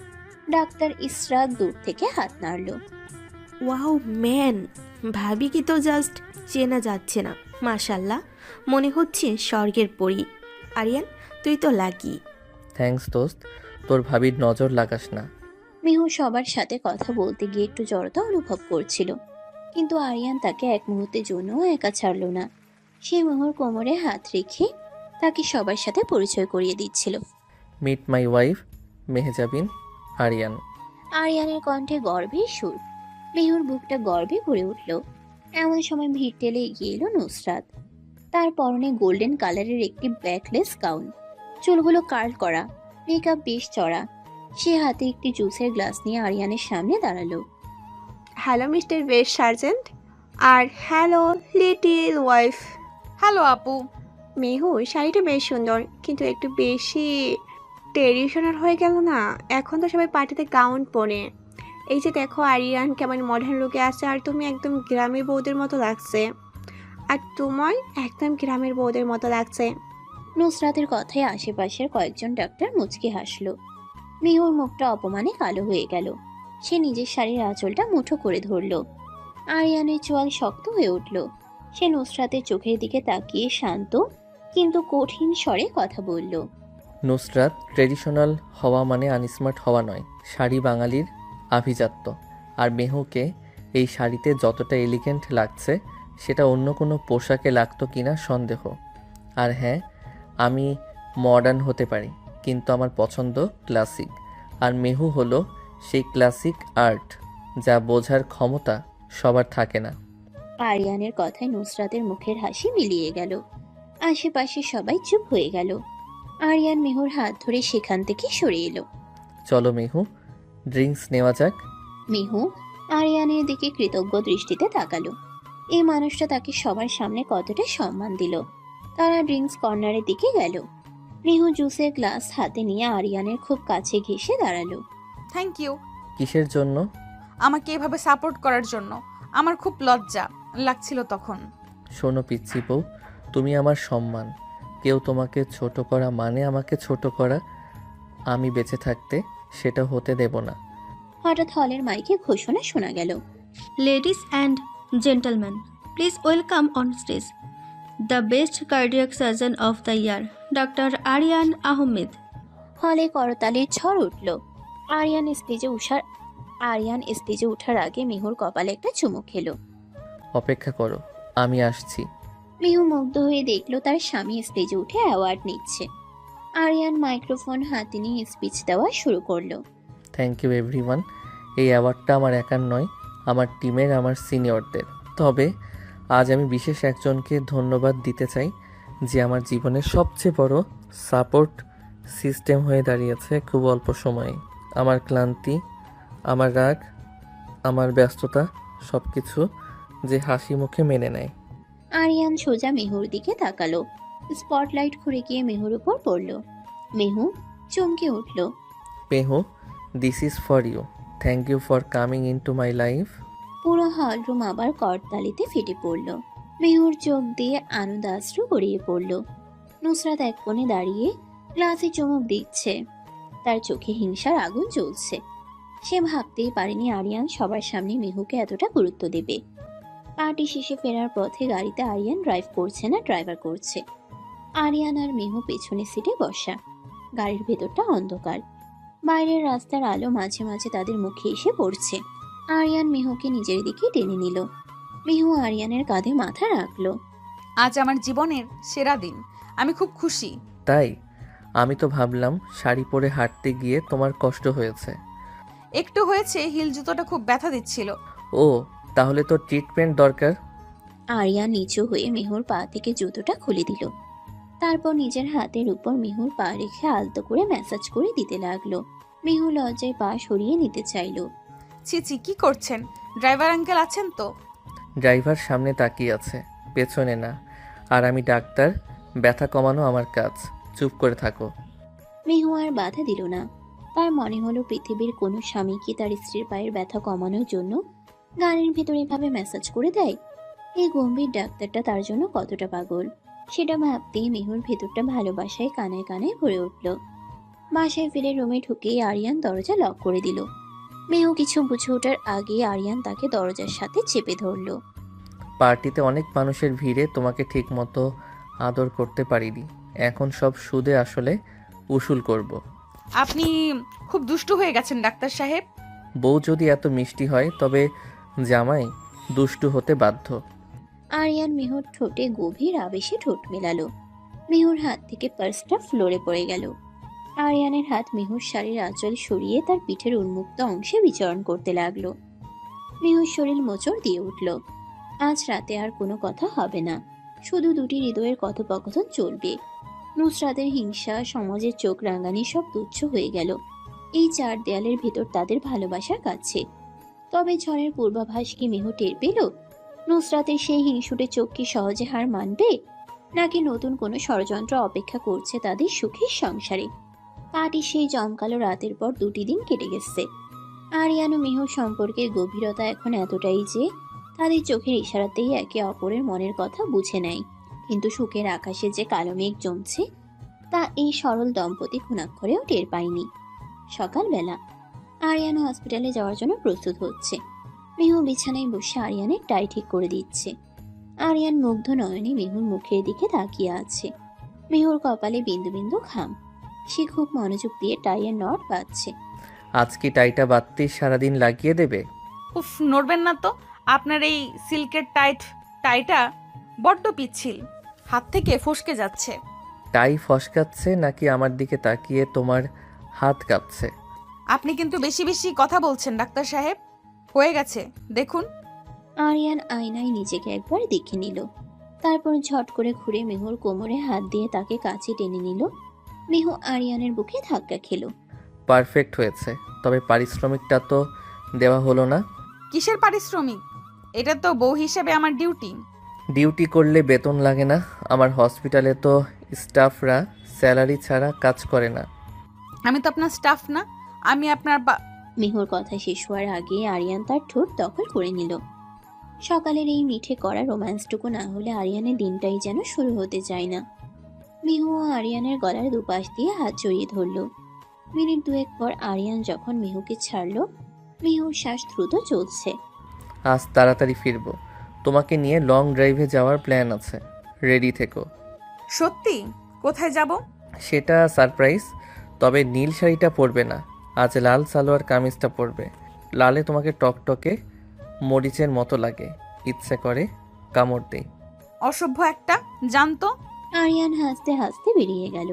ডাক্তার ইসরাত দূর থেকে হাত নাড়ল।
ওয়াও ম্যান, ভাবি কি তো জাস্ট চেনা যাচ্ছে না। মাশাল্লাহ, মনে হচ্ছে স্বর্গের পরী। আরিয়ান, তুই তো লাকি।
থ্যাঙ্কস দোস্ত, তোর ভাবির নজর লাগাস না।
মিহু সবার সাথে কথা বলতে গিয়ে একটু জড়তা অনুভব করছিল, কিন্তু আরিয়ান তাকে এক মুহূর্তের জন্য একা ছাড়ল না। সে মিহুর কোমরে হাত রেখে তাকে সবার সাথে পরিচয় করিয়ে দিচ্ছিল।
Meet my wife Mehjabin, Aryan.
আরিয়ানের কণ্ঠে গর্বের সুর। মিহুর বুকটা গর্বে ভরে উঠল। এমন সময় ভিড় ঠেলে এগিয়ে এলো নুসরাত। তার পরনে গোল্ডেন কালারের একটি ব্যাকলেস গাউন, চুলগুলো কার্ল করা, মেকআপ বেশ চড়া। সে হাতে একটি জুসের গ্লাস নিয়ে আরিয়ানের সামনে দাঁড়ালো।
হ্যালো মিস্টার বেস্ট সার্জেন্ট, আর হ্যালো লিটিল ওয়াইফ।
হ্যালো আপু।
মেহু, শাড়িটা বেশ সুন্দর, কিন্তু একটু বেশি ট্রেডিশনাল হয়ে গেল না? এখন তো সবাই পার্টিতে গাউন পরে। এই যে দেখো আরিয়ান কেমন মডার্ন লুকে আছে, আর তুমি একদম গ্রামের বউদের মতো লাগছে। আর তোমার একদম গ্রামের বউদের মতো লাগছে।
নুসরাতের কথায় আশেপাশের কয়েকজন ডাক্তার মুচকি হাসল। মিহুর মুখটা অপমানে কালো হয়ে গেল। সে নিজের শাড়ির আঁচলটা মুঠো করে ধরল। আরিয়ানের চোয়াল শক্ত হয়ে উঠল। সে নুসরাতের চোখের দিকে তাকিয়ে শান্ত কিন্তু কঠিন স্বরে কথা বলল।
নুসরাত, ট্রেডিশনাল হওয়া মানে আনস্মার্ট হওয়া নয়। শাড়ি বাঙালির আভিজাত্য। আর মেহুকে এই শাড়িতে যতটা এলিগেন্ট লাগছে সেটা অন্য কোনো পোশাকে লাগতো কিনা সন্দেহ। আর হ্যাঁ, আমি মডার্ন হতে পারি, কিন্তু আমার পছন্দ ক্লাসিক। আর মেহু হলো সেই ক্লাসিক আর্ট যা বোঝার ক্ষমতা সবার থাকে না।
আরিয়ানের কথায় নুসরাতের মুখের হাসি মিলিয়ে গেল। আশেপাশে সবাই চুপ হয়ে গেল। আরিয়ান মেহুর হাত ধরে সেখান থেকে সরে এলো।
চলো মেহু, ড্রিঙ্কস নেওয়া যাক।
মিহু আরিয়ানের দিকে কৃতজ্ঞ দৃষ্টিতে তাকালো। এই মানুষটা তাকে সবার সামনে কতটা সম্মান দিল। তারা ড্রিঙ্কস কর্নারের দিকে গেল। মিহু জুসের গ্লাস হাতে নিয়ে আরিয়ানের খুব কাছে ঘেঁষে দাঁড়ালো।
থ্যাংক ইউ
কিসের জন্য?
আমাকে এভাবে সাপোর্ট করার জন্য। আমার খুব লজ্জা লাগছিল তখন।
শোনো পিচ্ছি বউ, তুমি আমার সম্মান। কেউ তোমাকে ছোট করা মানে আমাকে ছোট করা। আমি বেঁচে থাকতে সেটা হতে দেব না।
হঠাৎ হলের মাইকে ঘোষণা শোনা গেল।
Ladies and gentlemen, please welcome on stage the best cardiac surgeon of the year, Dr. Aryan Ahmed.
হলে করতালির ঝড় উঠল। আরিয়ান স্টেজে ওঠার আগে মিহুর কপালে একটা চুমু খেলো।
অপেক্ষা করো, আমি আসছি।
মিহু মুগ্ধ হয়ে দেখলো তার স্বামী স্টেজে উঠে অ্যাওয়ার্ড নিচ্ছে। আরিয়ান মাইক্রোফোন হাতে নিয়ে স্পিচ দেওয়া শুরু করলো।
Thank you everyone. এই অ্যাওয়ার্ডটা আমার একার নয়, আমার টিমের, আমার সিনিয়রদের। তবে আজ আমি বিশেষ একজনকে ধন্যবাদ দিতে চাই, যে আমার জীবনের সবচেয়ে বড় সাপোর্ট সিস্টেম হয়ে দাঁড়িয়েছে খুব অল্প সময়ে। আমার ক্লান্তি, আমার রাগ, আমার ব্যস্ততা সব কিছু যে হাসি মুখে মেনে নেয়।
আরিয়ান সোজা মেহুর দিকে তাকালো। স্পটলাইট ঘুরে গিয়ে মেহুর উপর পড়ল। মেহু চমকে উঠল।
Mehu, this is for you. Thank you for coming into my life.
পুরো হল রুম আবার করতালিতে ফেটে পড়ল। মেহুর চোখ দিয়ে আনন্দাশ্রু গড়িয়ে পড়ল। নুসরাত এক কোণে দাঁড়িয়ে গ্লাসে চুমুক দিচ্ছে। তার চোখে হিংসার আগুন জ্বলছে। সে ভাবতেই পারেনি আরিয়ান সবার সামনে মেহুকে এতটা গুরুত্ব দেবে। পার্টি শেষে ফেরার পথে গাড়িতে আরিয়ান ড্রাইভ করছে না, ড্রাইভার করছে। আরিয়ান আর মেহু পেছনের সিটে বসা। গাড়ির ভেতরটা অন্ধকার। বাইরের রাস্তার আলো মাঝে মাঝে তাদের মুখে এসে পড়ছে। আরিয়ান মেহুকে নিজের দিকে টেনে নিল। মেহু আরিয়ানের কাঁধে মাথা রাখলো।
আজ আমার জীবনের সেরা দিন। আমি খুব খুশি।
তাই? আমি তো ভাবলাম শাড়ি পরে হাঁটতে গিয়ে তোমার কষ্ট হয়েছে।
একটু হয়েছে, হিল জুতোটা খুব ব্যথা দিচ্ছিল।
ও, তাহলে তো ট্রিটমেন্ট দরকার।
আরিয়ান নিচু হয়ে মেহুর পা থেকে জুতোটা খুলে দিল। তারপর নিজের হাতের উপর মিহুর পা রেখে আলতো করে ম্যাসাজ করে দিতে লাগলো। মিহু লজ্জায় পা সরিয়ে নিতে চাইলো।
ছি কি করছেন? ড্রাইভার আঙ্কেল আছেন তো?
ড্রাইভার সামনে তাকিয়ে আছে, পেছনে না। আর আমি ডাক্তার, ব্যথা কমানো আমার কাজ। চুপ করে থাকো।
মিহু আর বাধা দিল না। তার মনে হলো পৃথিবীর কোনো স্বামী কি তার স্ত্রীর পায়ের ব্যথা কমানোর জন্য গানের ভেতরে এভাবে ম্যাসাজ করে দেয়? এই গম্ভীর ডাক্তারটা তার জন্য কতটা পাগল, সেটা ভাবতেই মিহুর ভেতরটা ভালোবাসায় কানায় কানায় ভরে উঠল। বাসায় ফিরে রুমে ঢুকেই আরিয়ান দরজা লক করে দিল। মিহু কিছু বুঝে ওঠার আগে আরিয়ান তাকে দরজার সাথে চেপে ধরল।
পার্টিতে অনেক মানুষের ভিড়ে তোমাকে ঠিকমতো আদর করতে পারিনি। এখন সব সুদে আসলে উসুল করব।
আপনি খুব দুষ্টু হয়ে গেছেন ডাক্তার সাহেব।
বউ যদি এত মিষ্টি হয় তবে জামাই দুষ্টু হতে বাধ্য।
আরিয়ান মিহুর ঠোঁটে গভীর আবেশে ঠোঁট মেলালো। মিহুর হাত থেকে পার্সটা ফ্লোরে পড়ে গেল। আরিয়ানের হাত মিহুর শাড়ির আঁচল সরিয়ে তার পিঠের উন্মুক্ত অংশে বিচরণ করতে লাগলো। মিহুর শরীর মোচড় দিয়ে উঠল। আজ রাতে আর কোনো কথা হবে না, শুধু দুটি হৃদয়ের কথোপকথন চলবে। নুসরাতের হিংসা, সমাজের চোখ রাঙানি সব তুচ্ছ হয়ে গেল এই চার দেয়ালের ভেতর তাদের ভালোবাসার কাছে। তবে ঝড়ের পূর্বাভাস কি মিহু টের পেল? নুসরাতের সেই হিংসুটে চোখ কি সহজে হার মানবে, নাকি নতুন কোনো ষড়যন্ত্র অপেক্ষা করছে তাদের সুখের সংসারে? পার্টি সেই জমকালো রাতের পর 2টি দিন কেটে গেছে। আরিয়ান ও মিহুর সম্পর্কের গভীরতা এখন এতটাই যে তাদের চোখের ইশারাতেই একে অপরের মনের কথা বুঝে নেয়। কিন্তু সুখের আকাশে যে কালো মেঘ জমছে তা এই সরল দম্পতি খুনাক্ষরেও টের পায়নি। সকালবেলা আরিয়ান হসপিটালে যাওয়ার জন্য প্রস্তুত হচ্ছে। মিহু বিছানায় বসে আরিয়ানের টাই ঠিক করে দিচ্ছে। আরিয়ান মুগ্ধ নয়নে মিহুর মুখের দিকে তাকিয়ে আছে। মিহুর কপালে বিন্দু বিন্দু ঘাম। সে খুব মনোযোগ দিয়ে টাইয়ের নট বাঁধছে।
আজ কি টাইটা বাঁধতে সারাদিন লাগিয়ে দেবে?
উফ, নড়বেন না তো। আপনার এই সিল্কের টাইটা বড্ড পিচ্ছিল, হাত থেকে ফসকে যাচ্ছে।
টাই ফসকাচ্ছে নাকি আমার দিকে তাকিয়ে তোমার হাত কাঁপছে?
আপনি কিন্তু বেশি বেশি কথা বলছেন ডাক্তার সাহেব। হয়ে গেছে, দেখুন।
আরিয়ান আয়নায় নিজেকে একবার দেখে নিল। তারপর ঝট করে ঘুরে মিহুর কোমরে হাত দিয়ে তাকে কাছে টেনে নিল। মিহু আরিয়ানের বুকে ধাক্কা খেলো।
পারফেক্ট হয়েছে, তবে পারিশ্রমিকটা তো দেওয়া হলো না।
কিসের পারিশ্রমিক? এটা তো বউ হিসেবে আমার ডিউটি।
ডিউটি করলে বেতন লাগে না? আমার হসপিটালে তো স্টাফরা স্যালারি ছাড়া কাজ করে না।
আমি তো আপনার স্টাফ না, আমি আপনার
মিহুর কথা শেষ হওয়ার আগে আরিয়ান তার ঠোঁট দখল করে নিল। সকালের এই মিঠে করা রোম্যান্সটুকু না হলে আরিয়ানের দিনটাই যেন শুরু হতে চায় না। মিহু ও আরিয়ানের গলার দুপাশ দিয়ে হাত জড়িয়ে ধরল। মিনিট 2 পর আরিয়ান যখন মিহুকে ছাড়ল, মিহুর শ্বাস দ্রুত চলছে।
আজ তাড়াতাড়ি ফিরবো, তোমাকে নিয়ে লং ড্রাইভে যাওয়ার প্ল্যান আছে, রেডি থেকো।
সত্যি? কোথায় যাব?
সেটা সারপ্রাইজ, তবে নীল শাড়িটা পরবে না, আজ লাল সালোয়ার কামিজটা পরবে। লালে তোমাকে টকটকে মরিচের মতো লাগে, ইচ্ছে করে কামড় দেই।
অসভ্য একটা, জানতো।
আরিয়ান হাসতে হাসতে বেরিয়ে গেল।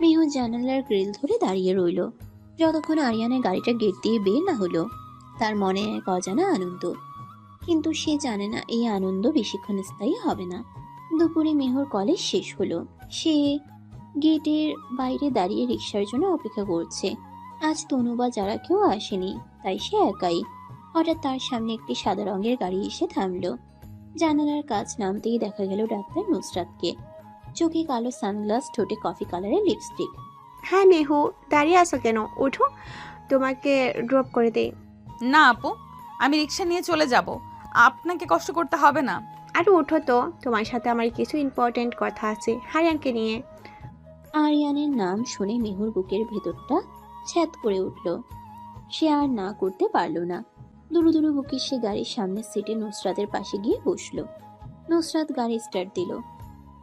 মিহু জানালার গ্রিল ধরে দাঁড়িয়ে রইল যতক্ষণ আরিয়ানের গাড়িটা গেট দিয়ে বের না হলো। তার মনে এক অজানা আনন্দ, কিন্তু সে জানে না এই আনন্দ বেশিক্ষণ স্থায়ী হবে না। দুপুরে মিহুর কলেজ শেষ হলো। সে গেটের বাইরে দাঁড়িয়ে রিক্সার জন্য অপেক্ষা করছে। আজ তনু বা যারা কেউ আসেনি, তাই সে একাই। হঠাৎ তার সামনে একটি সাদা রঙের গাড়ি এসে থামলো। জানালার কাজ নামতেই দেখা গেল ডাক্তার নুসরাতকে। চোখে কালো সানগ্লাস, ঠোঁটে কফি কালারের লিপস্টিক।
হ্যাঁ মেহু, দাঁড়িয়ে আছো কেন? ওঠো, তোমাকে ড্রপ করে দেই।
না আপু, আমি রিক্সা নিয়ে চলে যাব, আপনাকে কষ্ট করতে হবে না।
আরে ওঠো তো, তোমার সাথে আমার কিছু ইম্পর্টেন্ট কথা আছে হারিয়ানকে নিয়ে।
আরিয়ানের নাম শুনে মিহুর বুকের ভেতরটা ছ্যাদ করে উঠল। সে আর না করতে পারল না। দুরু দুরু বুকে সে গাড়ির সামনের সিটে নুসরাতের পাশে গিয়ে বসলো। নুসরাত গাড়ি স্টার্ট দিল।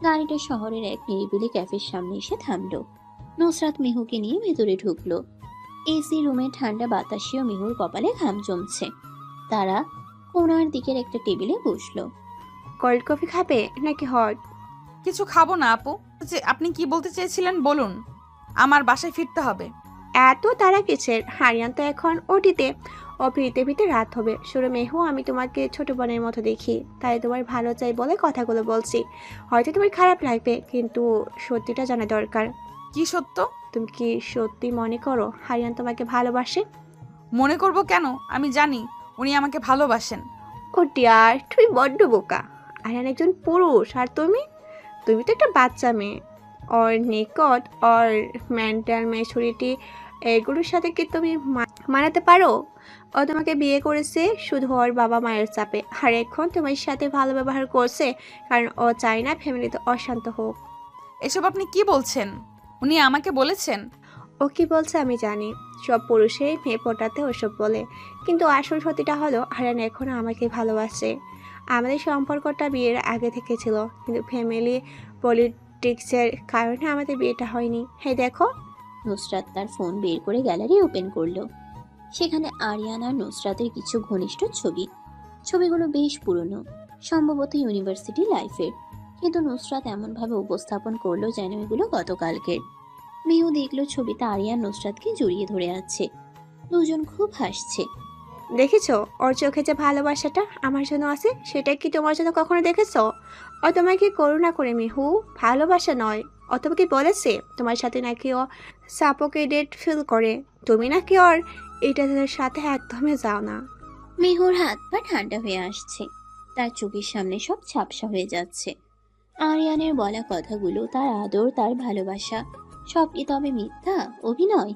গাড়িটা শহরের এক নিরিবিলি ক্যাফের সামনে এসে থামলো। নুসরাত মিহুকে নিয়ে ভেতরে ঢুকলো। এসি রুমে ঠান্ডা বাতাসেও মিহুর কপালে ঘাম জমছে। তারা কোনার দিকের একটা টেবিলে বসলো।
কোল্ড কফি খাবে নাকি হট?
কিছু খাবো না আপু। যে আপনি কি বলতে চেয়েছিলেন বলুন। আমার বাসায় ফিরতে হবে।
এত তারা কিসের? আরিয়ান তো এখন ওটিতে। ও ফিরতে ফিরতে রাত হবে। শুরু মেহু, আমি তোমাকে ছোট বোনের মতো দেখি, তাই তোমার ভালো চাই বলে কথাগুলো বলছি। হয়তো তোমার খারাপ লাগবে, কিন্তু সত্যিটা জানা দরকার।
কি সত্য?
তুমি কি সত্যি মনে করো আরিয়ান তোমাকে ভালোবাসে?
মনে করব কেন? আমি জানি উনি আমাকে ভালোবাসেন।
ও ডিয়ার, তুমি বড্ড বোকা। আরিয়ান একজন পুরুষ, আর তুমি তুমি তো একটা বাচ্চা মেয়ে। ওর নিকট, ওর মেন্টাল ম্যাচুরিটি, এগুলোর সাথে কি তুমি মানাতে পারো? ও তোমাকে বিয়ে করেছে শুধু ওর বাবা মায়ের চাপে, আর এখন তোমার সাথে ভালো ব্যবহার করছে কারণ ও চায় না ফ্যামিলিতে অশান্ত হোক।
এসব আপনি কি বলছেন? উনি আমাকে বলেছেন?
ও কি বলছে আমি জানি, সব পুরুষেই মেয়ে পটাতে ওসব বলে, কিন্তু আসল সত্যিটা হলো আরিয়ান এখনো আমাকে ভালোবাসে। আমাদের সম্পর্কটা বিয়ের আগে থেকে ছিল, কিন্তু ফ্যামিলি পলিটিক্সের কারণে আমাদের বিয়েটা হয়নি। হ্যাঁ দেখো।
নুসরাত তার ফোন বের করে গ্যালারি ওপেন করলো। সেখানে আরিয়ান আর নুসরাতের কিছু ঘনিষ্ঠ ছবি। ছবিগুলো বেশ পুরনো, সম্ভবত ইউনিভার্সিটি লাইফের, কিন্তু নুসরাত এমনভাবে উপস্থাপন করলো যেন এগুলো গতকালকের। মেয়েও দেখলো ছবিতে আরিয়ান নুসরাতকে জড়িয়ে ধরে আছে। দুজন খুব হাসছে।
দেখেছো ওর চোখে যে ভালোবাসাটা আমার জন্য আছে, সেটা কি তোমার জন্য কখনো দেখেছো? ও তোমাকে করুণা করে মিহু, ভালোবাসা নয়। ও তোমাকে বলেছে তোমার সাথে নাকি ও সাফোকেটেড ফিল করে, তুমি নাকি ওর এটাদের সাথে একদমই যাও না।
মেহুর হাত পা ঠান্ডা হয়ে আসছে, তার চোখের সামনে সব ঝাপসা হয়ে যাচ্ছে। আরিয়ানের বলা কথাগুলো, তার আদর, তার ভালোবাসা, সব কি তবে মিথ্যা অভিনয়?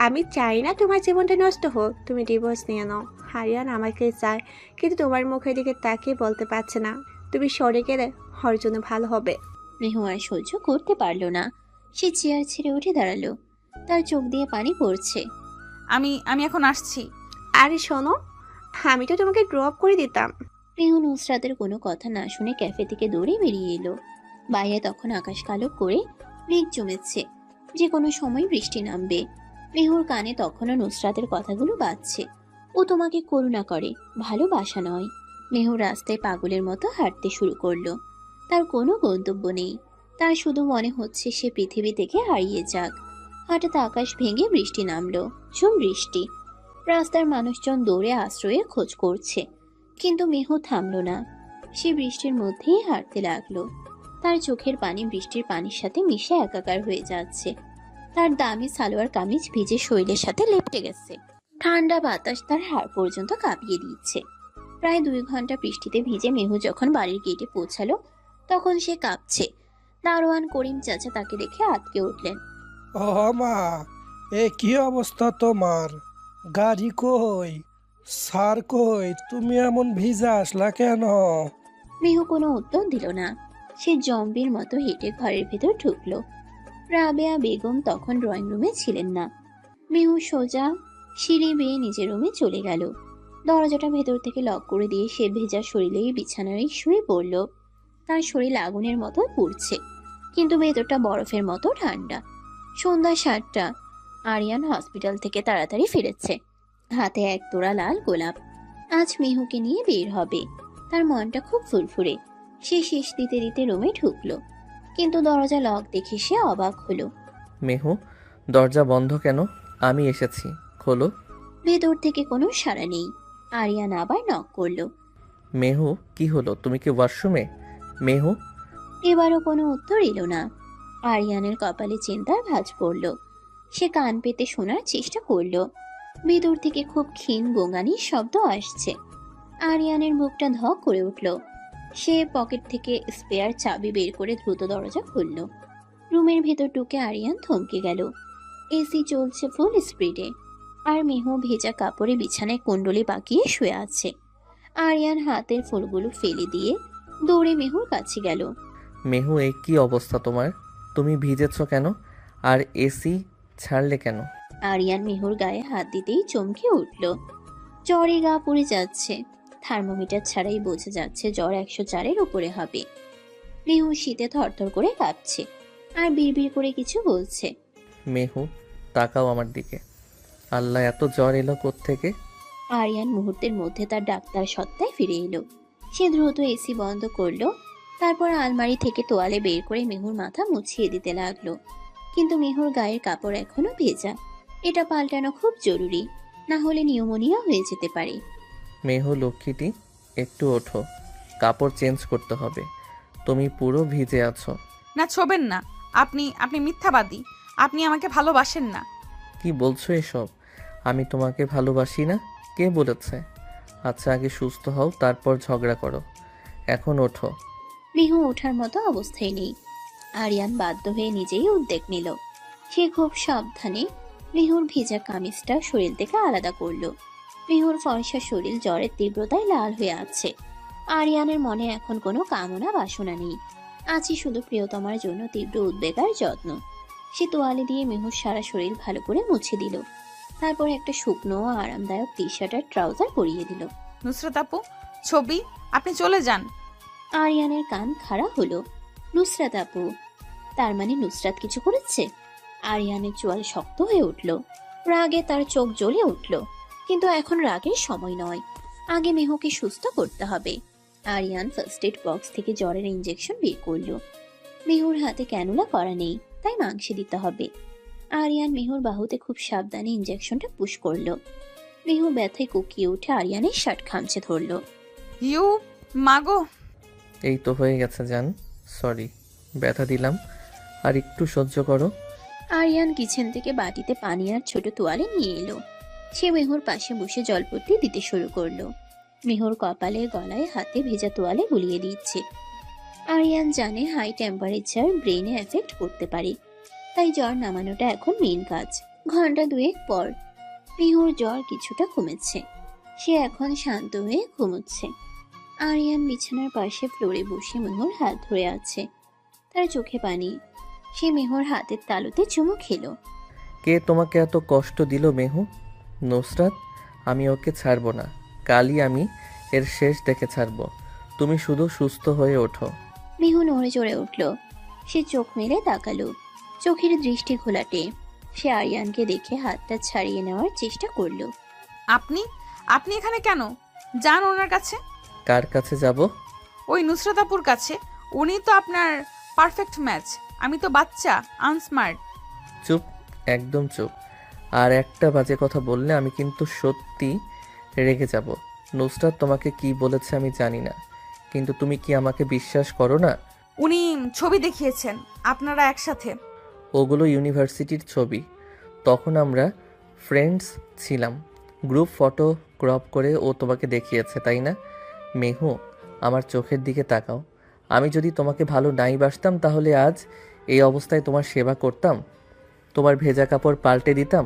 আমি চাই না তোমার জীবনটা নষ্ট হোক, তুমি ডিভোর্স নিয়ে নাও। আরিয়ান আমাকে চায়, কিন্তু তোমার মুখের দিকে তাকিয়ে বলতে পারছে না। তুমি সরে গেলে ওর জন্য ভালো হবে।
মেহু আর সহ্য করতে পারলো না, সে চেয়ার ছেড়ে উঠে দাঁড়ালো। তার চোখ দিয়ে পানি পড়ছে।
আমি এখন আসছি।
আরে শোনো, আমি তো তোমাকে ড্রপ করে দিতাম।
মেহু নুসরাতের কোনো কথা না শুনে ক্যাফে থেকে দৌড়ে বেরিয়ে এলো। বাইরে তখন আকাশ কালো করে মেঘ জমেছে, যে কোনো সময় বৃষ্টি নামবে। মেহুর কানে তখনও নুসরাতের কথাগুলো বাজছে। ও তোমাকে করুণা করে, ভালোবাসা নয়। মেহু রাস্তায় পাগলের মতো হাঁটতে শুরু করলো। তার কোনো গন্তব্য নেই, তার শুধু মনে হচ্ছে সে পৃথিবী থেকে হারিয়ে যাক। হঠাৎ আকাশ ভেঙে বৃষ্টি নামলো, ঝুম বৃষ্টি। রাস্তার মানুষজন দৌড়ে আশ্রয়ের খোঁজ করছে, কিন্তু মেহু থামলো না। সে বৃষ্টির মধ্যেই হাঁটতে লাগলো। তার চোখের পানি বৃষ্টির পানির সাথে মিশে একাকার হয়ে যাচ্ছে। তার দামি সালোয়ার কামিজ ভিজে শরীরের সাথে লেপটে গেছে। ঠান্ডা বাতাস তার হাড় পর্যন্ত কাঁপিয়ে দিচ্ছে। প্রায় 2 ঘন্টা বৃষ্টিতে ভিজে মেহু যখন বাড়ির গেটে পৌঁছালো, তখন সে কাঁপছে। দারোয়ান করিম চাচা তাকে দেখে আটকে উঠলেন।
ও মা, এ কি অবস্থা তোমার? গাড়ি কই, স্যার কই, তুমি এমন ভিজা আসলা কেন?
মেহু কোনো উত্তর দিল না। সে জম্বির মতো হেঁটে ঘরের ভেতর ঢুকলো। রাবেয়া বেগম তখন ড্রয়িং রুমে ছিলেন না। মেহু সোজা সিঁড়ি বেয়ে নিজের রুমে চলে গেল। দরজাটা ভেতর থেকে লক করে দিয়ে সে ভেজা শরীরেই বিছানায় শুয়ে পড়ল। তার শরীর আগুনের মতো পুড়ছে, কিন্তু ভেতরটা বরফের মতো ঠান্ডা। সন্ধ্যা 7টা। আরিয়ান হসপিটাল থেকে তাড়াতাড়ি ফিরেছে, হাতে এক তোড়া লাল গোলাপ। আজ মেহুকে নিয়ে বের হবে। তার মনটা খুব ফুরফুরে। সে শেষ দিতে দিতে রুমে ঢুকলো, কিন্তু দরজা লক দেখে সে অবাক হলো।
মেহু, দরজা বন্ধ কেন? আমি এসেছি, খোলো।
ভেতর থেকে কোনো সাড়া নেই। আরিয়ান আবার নক করলো।
মেহু, কি হলো? তুমি কি ওয়াশরুমে? মেহু।
এবারও কোনো উত্তর এলো না। আরিয়ানের কপালে চিন্তার ভাঁজ পড়ল। সে কান পেতে শোনার চেষ্টা করলো। ভেতর থেকে খুব ক্ষীণ গোঙানির শব্দ আসছে। আরিয়ানের বুকটা ধক করে উঠল। সে পকেট থেকে স্পেয়ার চাবি বের করে দ্রুত দরজা খুলল। রুমের ভেতর ঢুকে আরিয়ান থমকে গেল। এসি চলছে ফুল স্পিডে, আর মেহু ভেজা কাপড়ে বিছানায় কুণ্ডলি পাকিয়ে শুয়ে আছে। আরিয়ান হাতের ফুলগুলো ফেলে দিয়ে দৌড়ে মেহুর কাছে গেল।
মেহু, এই কি অবস্থা তোমার? তুমি ভিজেছ কেন? আর এসি ছাড়লে কেন?
আরিয়ান মেহুর গায়ে হাত দিতেই চমকে উঠল। জ্বরে গা পুড়ে যাচ্ছে। থার্মোমিটার ছাড়াই বোঝা যাচ্ছে জ্বর 104-এর উপরে হবে। মেহু শীতে থরথর করে কাঁপছে, আর বিড়বিড় করে কিছু বলছে।
মেহু, তাকাও আমার দিকে। আল্লাহ, এত জ্বর এলো কোত্থেকে?
আরিয়ান মুহূর্তের মধ্যে তার ডাক্তার সত্তায় ফিরে এলো। সে দ্রুত এসি বন্ধ করলো। তারপর আলমারি থেকে তোয়ালে বের করে মেহুর মাথা মুছিয়ে দিতে লাগলো, কিন্তু মেহুর গায়ের কাপড় এখনো ভেজা। এটা পাল্টানো খুব জরুরি, না হলে নিউমোনিয়া হয়ে যেতে পারে।
মেহু লক্ষ্মীটি, একটু ওঠো, কাপড় চেঞ্জ করতে হবে, তুমি পুরো ভিজে আছো।
না, ছোবেন না। আপনি আপনি মিথ্যাবাদী। আপনি আমাকে ভালোবাসেন না।
কি বলছো এসব? আমি তোমাকে ভালোবাসি না? কে বলেছে? আচ্ছা আগে সুস্থ হও, তারপর ঝগড়া করো। এখন ওঠো।
মিহু ওঠার মতো অবস্থায় নেই। আরিয়ান বাধ্য হয়ে নিজেই উদ্যোগ নিল। সে খুব সাবধানে মিহুর ভেজা কামিজটা শরীর থেকে আলাদা করলো। মিহুর ফর্সা শরীর জ্বরের তীব্রতায় লাল হয়ে আছে। আরিয়ানের মনে এখন কোনো কামনা বাসনা নেই, আছে শুধু প্রিয়তমার জন্য তীব্র উদ্বেগ আর যত্ন। সে তোয়ালে দিয়ে মিহুর সারা শরীর ভালো করে মুছে দিল। তারপর একটা শুকনো ও আরামদায়ক টি শার্ট আর ট্রাউজার পরিয়ে দিল।
নুসরাত আপু, ছবি, আপনি চলে যান।
আরিয়ানের কান খাড়া হলো। নুসরাত আপু? তার মানে নুসরাত কিছু করেছে? আরিয়ানের চোয়াল শক্ত হয়ে উঠল। রাগে তার চোখ জ্বলে উঠল। কিন্তু এখন রাগের সময় নয়, আগে মেহুকে সুস্থ করতে হবে। আরিয়ান ফার্স্ট এড বক্স থেকে জ্বরের ইঞ্জেকশন বের করলো। মেহুর হাতে ক্যানুলা করা নেই, তাই মাংসে দিতে হবে। আরিয়ান মেহুর বাহুতে খুব সাবধানে ইঞ্জেকশনটা পুশ করলো। মেহু ব্যথায় কুকিয়ে উঠে আরিয়ানের শার্ট খামচে ধরলো।
ইউ মাগো।
এই তো হয়ে গেছে জান, সরি ব্যথা দিলাম, আর একটু সহ্য করো।
আরিয়ান কিচেন থেকে বাটিতে পানি আর ছোট তোয়ালে নিয়ে এলো। সে মেহুর পাশে বসে জলপট্টি দিতে শুরু করলো। মেহুর কপালে গলায় হাতে ভেজা তোয়ালে বুলিয়ে দিচ্ছে। আরিয়ান জানে হাই টেম্পারেচার ব্রেনে এফেক্ট করতে পারে, তাই জ্বর নামানোটা এখন মেন কাজ। ঘন্টা দুয়েক পর মেহুর জ্বর কিছুটা কমেছে। সে এখন শান্ত হয়ে ঘুমোচ্ছে। আরিয়ান বিছানার পাশে ফ্লোরে বসে মেহুর হাত ধরে আছে। তার চোখে পানি। সে মেহুর হাতের তালুতে চুমু খেলো।
কে তোমাকে এত কষ্ট দিল মেহু? নুসরাত, আমি ওকে ছাড়বো না। কালই আমি এর শেষ দেখে ছাড়বো। তুমি শুধু সুস্থ হয়ে ওঠো।
মেহু নড়ে চড়ে উঠল। সে চোখ মেলে তাকালো। চোখের দৃষ্টি ঘোলাটে। সে আরিয়ানকে দেখে হাতটা ছাড়িয়ে নেওয়ার চেষ্টা করলো।
আপনি আপনি এখানে কেন? যান ওনার কাছে।
কার কাছে যাব?
ওই নুসরাত আপুর কাছে। উনি তো আপনার পারফেক্ট ম্যাচ। আমি তো বাচ্চা, আনস্মার্ট।
চুপ, একদম চুপ। আর একটা বাজে কথা বললে আমি কিন্তু সত্যি রেগে যাব। নুসরাত তোমাকে কি বলেছে আমি জানি না, কিন্তু তুমি কি আমাকে বিশ্বাস করো না?
উনি ছবি দেখিয়েছেন আপনারা একসাথে।
ওগুলো ইউনিভার্সিটির ছবি। তখন আমরা ফ্রেন্ডস ছিলাম। গ্রুপ ফটো ক্রপ করে ও তোমাকে দেখিয়েছে, তাই না? মেহু, আমার চোখের দিকে তাকাও। আমি যদি তোমাকে ভালো নাই বাসতাম তাহলে আজ এই অবস্থায় তোমার সেবা করতাম, তোমার ভেজা কাপড় পাল্টে দিতাম,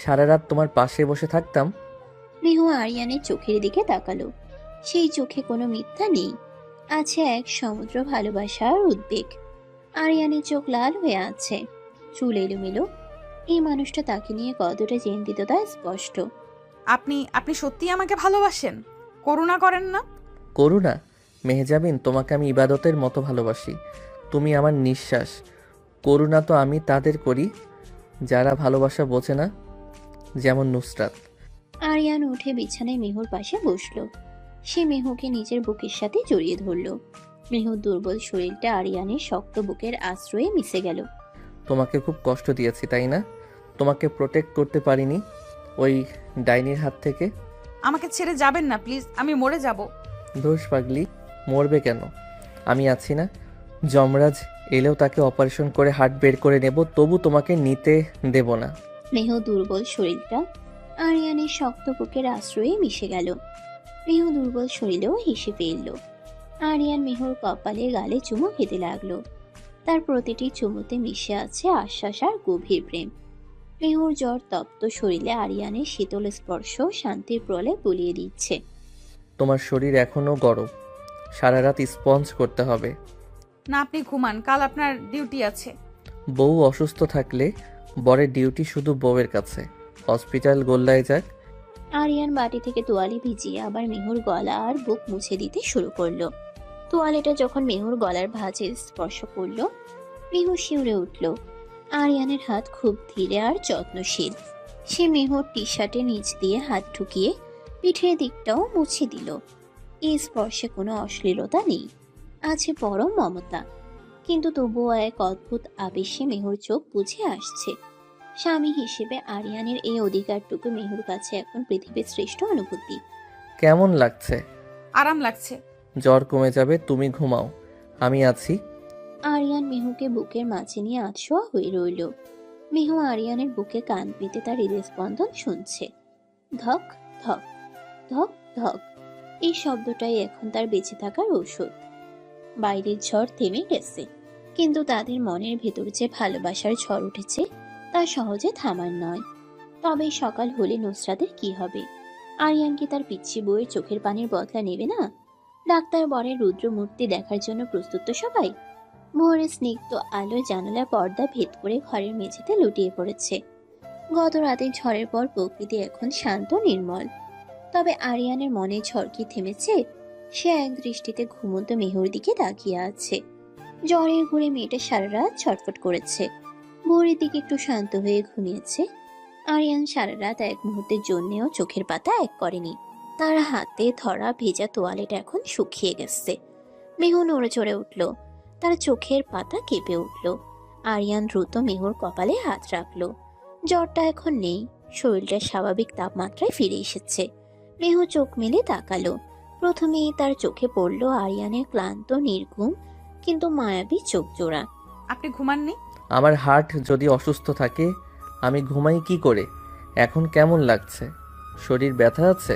সারা রাত তোমার পাশে বসে থাকতাম।
মেহু আরিয়ানের চোখের দিকে তাকালো। সেই চোখে কোনো মিথ্যা নেই, আছে এক সমুদ্র ভালোবাসা আর উদ্বেগ। আরিয়ানের চোখ লাল হয়ে আছে, চুল এলোমেলো। এই মানুষটা তাকে নিয়ে কতটা চিন্তিত তা স্পষ্ট।
আপনি আপনি সত্যিই আমাকে ভালোবাসেন? করুণা করেন না?
করুণা? মেহজাবিন, তোমাকে আমি ইবাদতের মতো ভালোবাসি। তুমি আমার নিঃশ্বাস। করুণা তো আমি তাদের করি যারা ভালোবাসা বোঝে না, যেমন নুসরাত।
আরিয়ান উঠে বিছানায় মেহুর পাশে বসলো। সে মেহুকে নিজের বুকের সাথে জড়িয়ে ধরলো। মেহুর দুর্বল শরীরটা আরিয়ানের শক্ত বুকের আশ্রয়ে মিশে গেল।
তোমাকে খুব কষ্ট দিয়েছি, তাই না? তোমাকে প্রোটেক্ট করতে পারিনি ওই ডাইনির হাত থেকে।
আমাকে ছেড়ে যাবেন না প্লিজ, আমি মরে যাব।
দোষ পাগলি, মরবে কেন? আমি আছি না? যমরাজ এলেও তাকে অপারেশন করে হার্ট বের করে নেব, তবু তোমাকে নিতে দেব না।
মেহু দুর্বল শরীরটা আরিয়ানের শক্ত বুকের আশ্রয়ে মিশে গেল। মেহু দুর্বল শরীরেও হেসে ফেলল। আরিয়ান মেহুর কপালে গালে চুমু খেতে লাগলো। তার প্রতিটি চুমুতে মিশে আছে আশ্বাস আর গভীর প্রেম। মেহুর জ্বর তপ্ত শরীরে আরিয়ানের শীতল স্পর্শ শান্তির প্রলে বুলিয়ে দিচ্ছে।
তোমার শরীর এখনো গরম, সারা রাত স্পঞ্জ করতে হবে।
না, আপনি ঘুমান, কাল আপনার ডিউটি আছে।
বউ অসুস্থ থাকলে বরের ডিউটি শুধু বউয়ের কাছে। হসপিটাল গোল্লায় যাক।
আরিয়ান বাটি থেকে তোয়ালে ভিজিয়ে আবার মেহুর গলা আর বুক মুছে দিতে শুরু করলো। তোয়ালেটা যখন মেহুর গলার ভাঁজে স্পর্শ করলো, মেহু শিউরে উঠল। আরিয়ানের হাত খুব ধীরে আর যত্নশীল। সে মেহুর টি শার্টের নিচ দিয়ে হাত ঢুকিয়ে পিঠের দিকটাও মুছে দিল। এই স্পর্শে কোনো অশ্লীলতা নেই, আছে পরম মমতা। কিন্তু তবুও এক অদ্ভুত আবেশে মেহুর চোখ বুঝে আসছে। স্বামী হিসেবে আরিয়ানের এই অধিকারটুকু মেহুর কাছে এখন পৃথিবীর শ্রেষ্ঠ অনুভূতি।
কেমন লাগছে?
আরাম লাগছে।
জ্বর কমে যাবে, তুমি ঘুমাও, আমি আছি।
আরিয়ান মেহুকে বুকের মাঝে নিয়ে আতশোয়া হয়ে রইল। মেহু আরিয়ানের বুকে কান পেতে তার হৃদস্পন্দন শুনছে। ধক ধক ধক ধক, এই শব্দটাই এখন তার বেঁচে থাকার ঔষধ। বাইরের ঝড় থেমে গেছে, কিন্তু তাদের মনের ভেতর যে ভালোবাসার ঝড় উঠেছে তা সহজে থামার নয়। তবে সকাল হলে নুসরাতের কি হবে? আরিয়ান কি তার পিচ্ছি বউয়ের চোখের পানির বদলা নেবে না? ডাক্তার বরের রুদ্র মূর্তি দেখার জন্য প্রস্তুত তো সবাই। ভোরের স্নিগ্ধ আলোয় জানালার পর্দা ভেদ করে ঘরের মেঝেতে লুটিয়ে পড়েছে। গত রাতের ঝড়ের পর প্রকৃতি এখন শান্ত নির্মল। তবে আরিয়ানের মনে ঝড় কি থেমেছে? সে এক দৃষ্টিতে ঘুমন্ত মেহুর দিকে তাকিয়ে আছে। জ্বরের ঘুরে মেয়েটা সারা রাত ছটফট করেছে। ভোরের দিকে একটু শান্ত হয়ে ঘুমিয়েছে। আরিয়ান সারা রাত এক মুহূর্তের জন্যেও চোখের পাতা এক করেনি। তার হাতে ধরা ভেজা তোয়ালেটা এখন শুকিয়ে গেছে। মেহু নড়ে চড়ে উঠল, তার চোখের পাতা কেঁপে উঠল। আরিয়ান দ্রুত মেহুর কপালে হাত রাখল। জ্বরটা এখন নেই, শরীরটা স্বাভাবিক তাপমাত্রায় ফিরে এসেছে। মেহু চোখ মেলে তাকালো। প্রথমেই তার চোখে পড়ল আরিয়ানের ক্লান্ত, নির্ঘুম কিন্তু মায়াবী চোখ জোড়া।
আপনি ঘুমাননি?
আমার হার্ট যদি অসুস্থ থাকে আমি ঘুমাই কি করে? এখন কেমন লাগছে? শরীর ব্যথা আছে?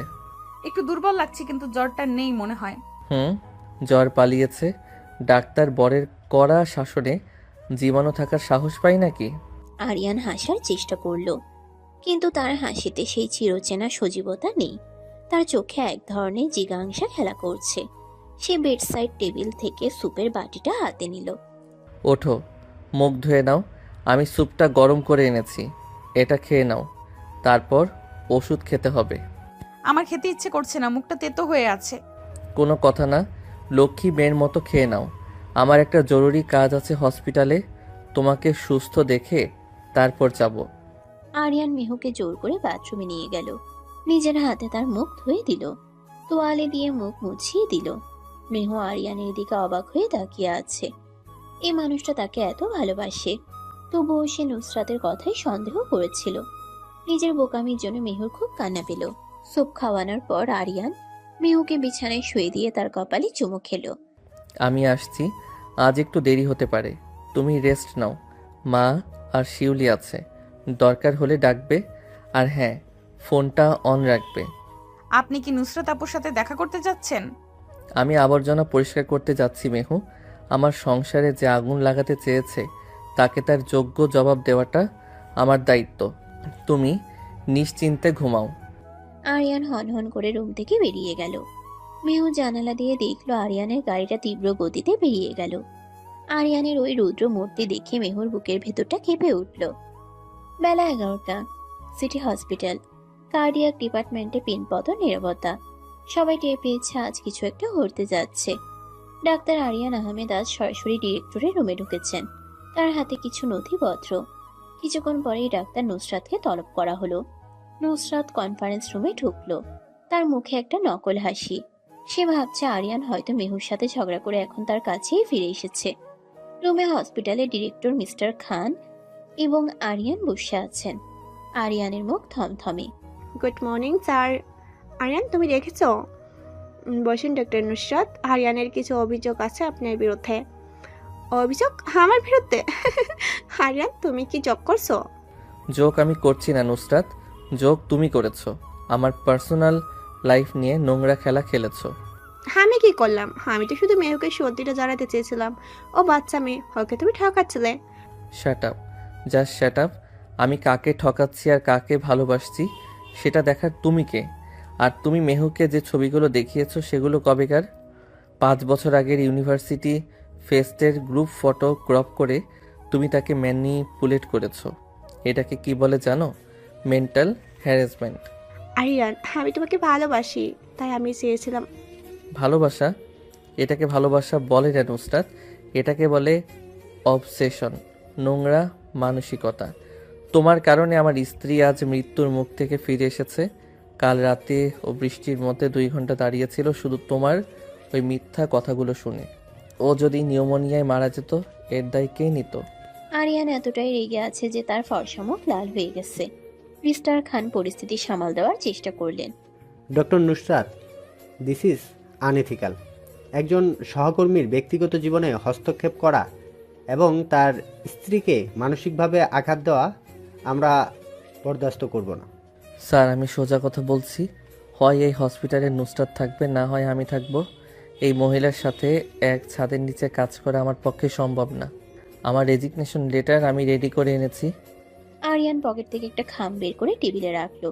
একটু দুর্বল লাগছে, কিন্তু জ্বরটা নেই মনে হয়।
জ্বর পালিয়েছে। ডাক্তার বরের কড়া শাসনে জীবাণু থাকার সাহস পাই নাকি?
আরিয়ান হাসার চেষ্টা করল, কিন্তু তার হাসিতে সেই চিরচেনা সজীবতা নেই। তার চোখে এক ধরনের জিজ্ঞাসা খেলা করছে। সে বেডসাইড টেবিল থেকে স্যুপের বাটিটা হাতে নিল।
ওঠো, মুখ ধুয়ে নাও, আমি স্যুপটা গরম করে এনেছি, এটা খেয়ে নাও, তারপর ওষুধ খেতে হবে।
আমার খেতে ইচ্ছে করছে না, মুখটা তেতো হয়ে আছে।
কোনো কথা না, লক্ষ্মী মেয়ের মতো খেয়ে নাও। আমার একটা জরুরি কাজ আছে হসপিটালে, তোমাকে সুস্থ দেখে তারপর যাব।
আরিয়ান মেহুকে জোর করে বাথরুমে নিয়ে গেল। নিজের হাতে তার মুখ ধুয়ে দিল, তোয়ালে দিয়ে মুখ মুছিয়ে দিল। মেহু আরিয়ানের দিকে অবাক হয়ে তাকিয়ে আছে। এই মানুষটা তাকে এত ভালোবাসে, তবুও সে নুসরাতের কথাই সন্দেহ করেছিল। নিজের বোকামির জন্য মেহুর খুব কান্না পেল। স্যুপ খাওয়ানোর পর আরিয়ান মেহুকে বিছানায় শুয়ে দিয়ে তার কপালে চুমু খেলো।
আমি আসছি, আজ একটু দেরি হতে পারে, তুমি রেস্ট নাও। মা আর শিউলি আছে, দরকার হলে ডাকবে। আর হ্যাঁ, ফোনটা অন রাখবে।
আপনি কি নুসরাত আপুর সাথে দেখা করতে যাচ্ছেন?
আমি আবর্জনা পরিষ্কার করতে যাচ্ছি মেহু। আমার সংসারে যে আগুন লাগাতে চেয়েছে তাকে তার যোগ্য জবাব দেওয়াটা আমার দায়িত্ব। তুমি নিশ্চিন্তে ঘুমাও।
আরিয়ান হনহন করে রুম থেকে বেরিয়ে গেল। মেহু জানালা দিয়ে দেখলো আরিয়ানের গাড়িটা তীব্র গতিতে বেরিয়ে গেল। আরিয়ানের ওই রুদ্র মূর্তি দেখে মেহুর বুকের ভেতরটা কেঁপে উঠল। বেলা 11টা, সিটি হসপিটাল। কার্ডিয়াক ডিপার্টমেন্টে পিনপত নীরবতা। সবাই টের পেয়েছে আজ কিছু একটা ঘটতে যাচ্ছে। ডাক্তার আরিয়ান আহমেদ আজ সরাসরি ডিরেক্টরের রুমে ঢুকেছেন। তার হাতে কিছু নথিপত্র। কিছুক্ষণ পরেই ডাক্তার নুসরাতকে তলব করা হলো। নুসরাত কনফারেন্স রুমে ঢুকলো। তার মুখে একটা নকল হাসি। সে ভাবছে আরিয়ান হয়তো মেহুর সাথে ঝগড়া করে এখন তার কাছেই ফিরে এসেছে। রুমে হসপিটালের ডিরেক্টর মিস্টার খান এবং আরিয়ান বসে আছেন। আরিয়ানের মুখ থমথমে।
Good morning sir. আরিয়ান, তুমি দেখেছো? বসুন ডক্টর নুসরাত। আরিয়ানের কিছু অভিযোগ আছে আপনার বিরুদ্ধে। অভিযোগ আমার বিরুদ্ধে? আরিয়ান, তুমি কি জব করছো?
জোক আমি করছি না নুসরাত, জোক তুমি করেছো। আমার পার্সোনাল লাইফ নিয়ে নোংরা খেলা খেলেছো।
আমি কি করলাম? আমি তো শুধু মেহুকে সত্যিটা জানাতে চেয়েছিলাম। ও বাচ্চা মেয়ে, ওকে তুমি ঠকাচ্ছিলে।
Shut up, just shut up. আমি কাকে ঠকাচ্ছি আর কাকে ভালোবাসছি সেটা দেখার তুমি কে? আর তুমি মেহুকে যে ছবিগুলো দেখিয়েছো সেগুলো কবেকার? 5 বছর আগের ইউনিভার্সিটি ফেস্টের গ্রুপ ফটো ক্রপ করে তুমি তাকে ম্যানিপুলেট করেছো। এটাকে কি বলে জানো? Mental harassment.
আরিয়ান, আমি তোমাকে ভালোবাসি, তাই আমি চেয়েছিলাম।
ভালোবাসা? এটাকে ভালোবাসা বলে না নুসরাত, এটাকে বলে অবসেশন, নোংরা মানসিকতা। তোমার কারণে আমার স্ত্রী আজ মৃত্যুর মুখ থেকে ফিরে এসেছে। কাল রাতে ও বৃষ্টির মধ্যে 2 ঘন্টা দাঁড়িয়েছিল শুধু তোমার ওই মিথ্যা কথাগুলো শুনে। ও যদি নিউমোনিয়ায় মারা যেত এর দায় কে নিত?
আরিয়ান এতটাই রেগে আছে যে তার ফর্সা মুখ লাল হয়ে গেছে। মিস্টার খান পরিস্থিতি সামাল দেওয়ার চেষ্টা করলেন।
Doctor Nusrat, this is unethical. একজন সহকর্মীর ব্যক্তিগত জীবনে হস্তক্ষেপ করা এবং তার স্ত্রীকে মানসিকভাবে আঘাত দেওয়া আমরা বরদাস্ত করব না।
স্যার, আমি সোজা কথা বলছি। হয় এই হসপিটালে নুসরাত থাকবে, না হয় আমি থাকবো। এই মহিলার সাথে এক ছাদের নিচে কাজ করা আমার পক্ষে সম্ভব না। আমার রেজিগনেশন লেটার আমি রেডি করে এনেছি।
আরিয়ান পকেট থেকে একটা খাম বের করে টেবিলে রাখলো।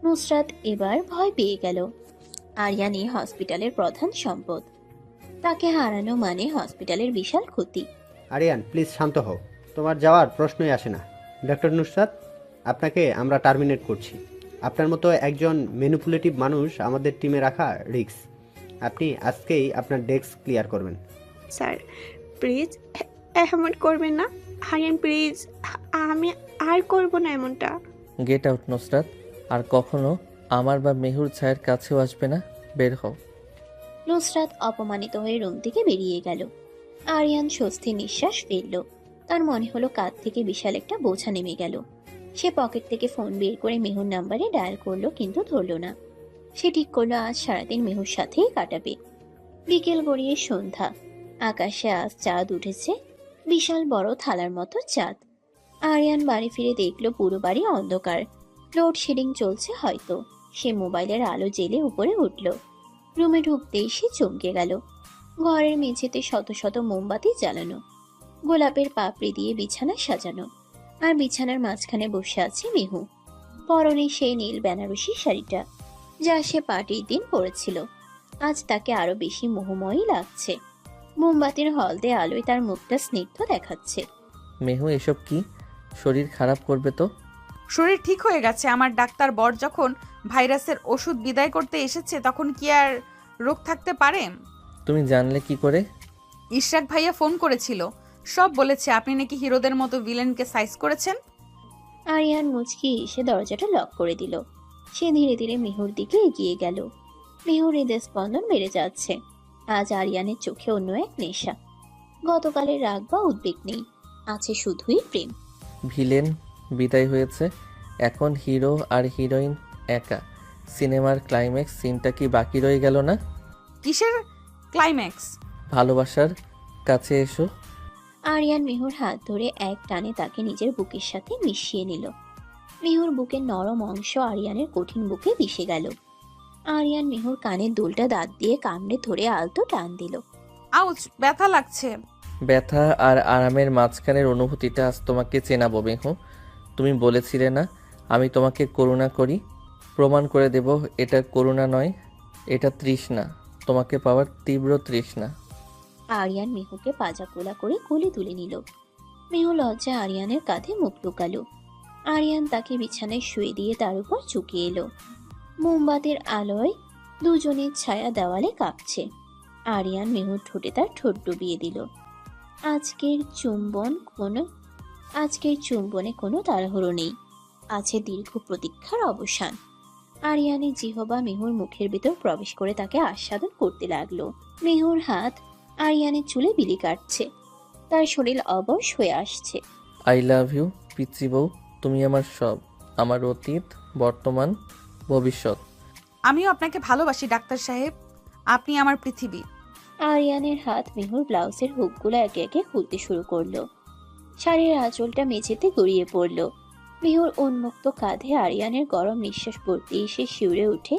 নুসরাত এবার ভয় পেয়ে গেল। আরিয়ান এই হসপিটালের প্রধান সম্পদ। তাকে হারানো মানে হসপিটালের বিশাল ক্ষতি।
আরিয়ান, প্লিজ শান্ত হও। তোমার যাওয়ার প্রশ্নই আসে না। ডক্টর নুসরাত, আপনাকে আমরা টার্মিনেট করছি। আপনার মতো একজন ম্যানিপুলেটিভ মানুষ আমাদের টিমে রাখা রিস্ক। আপনি আজকেই আপনার ডেস্ক ক্লিয়ার করবেন।
স্যার প্লিজ এমন করবেন না। আরিয়ান প্লিজ, আমি আর করব না এমনটা।
Get out Nusrat. আর কখনো আমার বা মেহুর ছায়ের কাছেও আসবে না। বের হও।
নুসরাত অপমানিত হয়ে রুম থেকে বেরিয়ে গেল। আরিয়ান স্বস্তি নিঃশ্বাস ফেলল। তার মনে হলো কাঁধ থেকে বিশাল একটা বোঝা নেমে গেল। সে পকেট থেকে ফোন বের করে মেহুর নাম্বারে ডায়াল করলো, কিন্তু ধরল না। সে ঠিক করলো আজ সারাদিন মেহুর সাথেই কাটাবে। বিকেল গড়িয়ে সন্ধ্যা। আকাশে আজ চাঁদ উঠেছে, বিশাল বড় থালার মতো চাঁদ। আরিয়ান বাড়ি ফিরে দেখলো পুরো বাড়ি অন্ধকার। লোডশেডিং চলছে হয়তো। সে মোবাইলের আলো জ্বেলে উপরে উঠল। রুমে ঢুকতেই সে চমকে গেল। ঘরের মেঝেতে শত শত মোমবাতি জ্বালানো, গোলাপের পাপড়ি দিয়ে বিছানা সাজানো, আর বিছানার মাঝখানে বসে আছে মেহু। পরনে সেই নীল বেনারসি শাড়িটা যা সে পার্টির দিন পরেছিল। আজ তাকে আরো বেশি মোহময়ী লাগছে। মোমবাতির হলদে আলোয় তার মুখটা স্নিগ্ধ দেখাচ্ছে।
মেহু, এসব কি? শরীর খারাপ করবে তো?
শরীর ঠিক হয়ে গেছে। আমার ডাক্তার বর যখন ভাইরাসের ওষুধ বিদায় করতে এসেছে, তখন কি আর রোগ থাকতে পারে?
তুমি জানলে কি করে?
ইশরাক ভাইয়া ফোন করেছিল, সব বলেছে। আপনি নাকি হিরোদের মতো ভিলেনকে সাইজ করেছেন।
আরিয়ান মুচকি এসে দরজাটা লক করে দিল। সে ধীরে ধীরে মেহুর দিকে এগিয়ে গেল। মেহুর হৃদয় স্পন্দন বেড়ে যাচ্ছে। আজ আরিয়ানের চোখে অন্য এক নেশা। গতকালের রাগ বা উদ্বেগ নেই, আছে শুধুই প্রেম।
ভিলেন বিদায় হয়েছে, এখন হিরো আর হিরোইন একা। সিনেমার ক্লাইম্যাক্স সিনটা কি বাকি রয়ে গেল না?
কিসের ক্লাইম্যাক্স?
ভালোবাসার কাছে এসো।
আরিয়ান মেহুর হাত ধরে এক টানে তাকে নিজের বুকের সাথে মিশিয়ে নিল। মেহুর বুকের নরম অংশ আরিয়ানের কঠিন বুকে মিশে গেল। আরিয়ান মেহুর কানের দুলটা দাঁত দিয়ে কামড়ে ধরে আলতো টান দিল।
আউচ, ব্যথা লাগছে।
ব্যথা আর আরামের মাঝখানের অনুভূতিটা আজ তোমাকে চেনাবো মেহু। তুমি বলেছিলে না আমি তোমাকে করুণা করি? প্রমাণ করে দেব এটা করুণা নয়, এটা তৃষ্ণা। তোমাকে পাওয়ার তীব্র তৃষ্ণা।
আরিয়ান মেহুকে পাজা কোলা করে কোলে তুলে নিল। মেহু লজ্জা আরিয়ানের কাঁধে মুখ লুকালো। আরিয়ান তাকে বিছানায় শুয়ে দিয়ে তার উপর ঝুঁকিয়ে এলো। মোমবাতির আলোয় দুজনের ছায়া দেওয়ালে কাঁপছে। আরিয়ান মেহুর ঠোঁটে তার ঠোঁট ডুবিয়ে দিল। আজকের চুম্বনে কোনো তাড়াহুড়ো নেই, আছে দীর্ঘ প্রতীক্ষার অবসান। আরিয়ানের জিহবা মেহুর মুখের ভিতর প্রবেশ করে তাকে আস্বাদন করতে লাগলো। মেহুর হাত আরিয়ানের চুলে বিলি কাটছে। তার শরীর অবশ হয়ে আসছে।
আই লাভ ইউ পিচ্চি বউ। তুমি আমার সব, আমার অতীত, বর্তমান, ভবিষ্যৎ।
আমিও আপনাকে ভালোবাসি ডাক্তার সাহেব, আপনি আমার পৃথিবী।
আরিয়ানের হাত মেহুর ব্লাউজের হুকগুলো একে একে খুলতে শুরু করলো। শাড়ির আঁচলটা মেঝেতে গড়িয়ে পড়লো। মেহুর উন্মুক্ত কাঁধে আরিয়ানের গরম নিঃশ্বাস পড়তে এসে শিউরে উঠে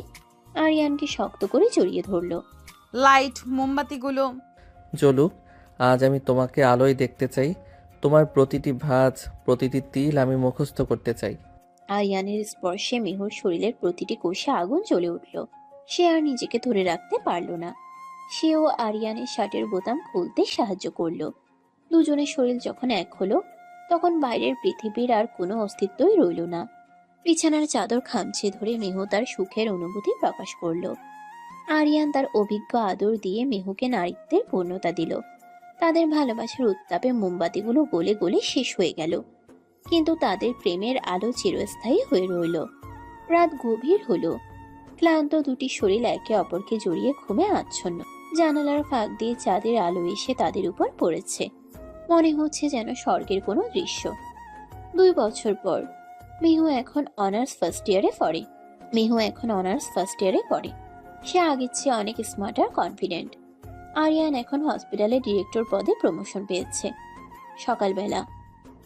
আরিয়ানকে শক্ত করে জড়িয়ে ধরল।
লাইট, মোমবাতিগুলো
জ্বলুক, আজ আমি তোমাকে আলোয় দেখতে চাই। তোমার প্রতিটি ভাঁজ, প্রতিটি তিল আমি মুখস্থ করতে চাই।
আরিয়ানের স্পর্শে মেহুর শরীরের প্রতিটি কোষে আগুন জ্বলে উঠল। সে আর নিজেকে ধরে রাখতে পারল না। সেও আরিয়ানের শার্টের বোতাম খুলতে সাহায্য করলো। দুজনের শরীর যখন এক হলো, তখন বাইরের পৃথিবীর আর কোনো অস্তিত্বই রইল না। বিছানার চাদর খামচে ধরে মেহু তার সুখের অনুভূতি প্রকাশ করল। আরিয়ান তার অভিজ্ঞ আদর দিয়ে মেহুকে নারীত্বের পূর্ণতা দিল। তাদের ভালোবাসার উত্তাপে মোমবাতিগুলো গলে গলে শেষ হয়ে গেল, কিন্তু তাদের প্রেমের আলো চিরস্থায়ী হয়ে রইল। রাত গভীর হলো। ক্লান্ত দুটি শরীর একে অপরকে জড়িয়ে ঘুমে আচ্ছন্ন। জানালার ফাঁক দিয়ে চাঁদের আলো এসে তাদের উপর পড়েছে। মনে হচ্ছে যেন স্বর্গের কোনো দৃশ্য। 2 বছর পর মিহু এখন অনার্স ফার্স্ট ইয়ারে পড়ে। সে আগের চেয়ে অনেক স্মার্ট আর কনফিডেন্ট। আরিয়ান এখন হসপিটালে ডিরেক্টর পদে প্রমোশন পেয়েছে। সকালবেলা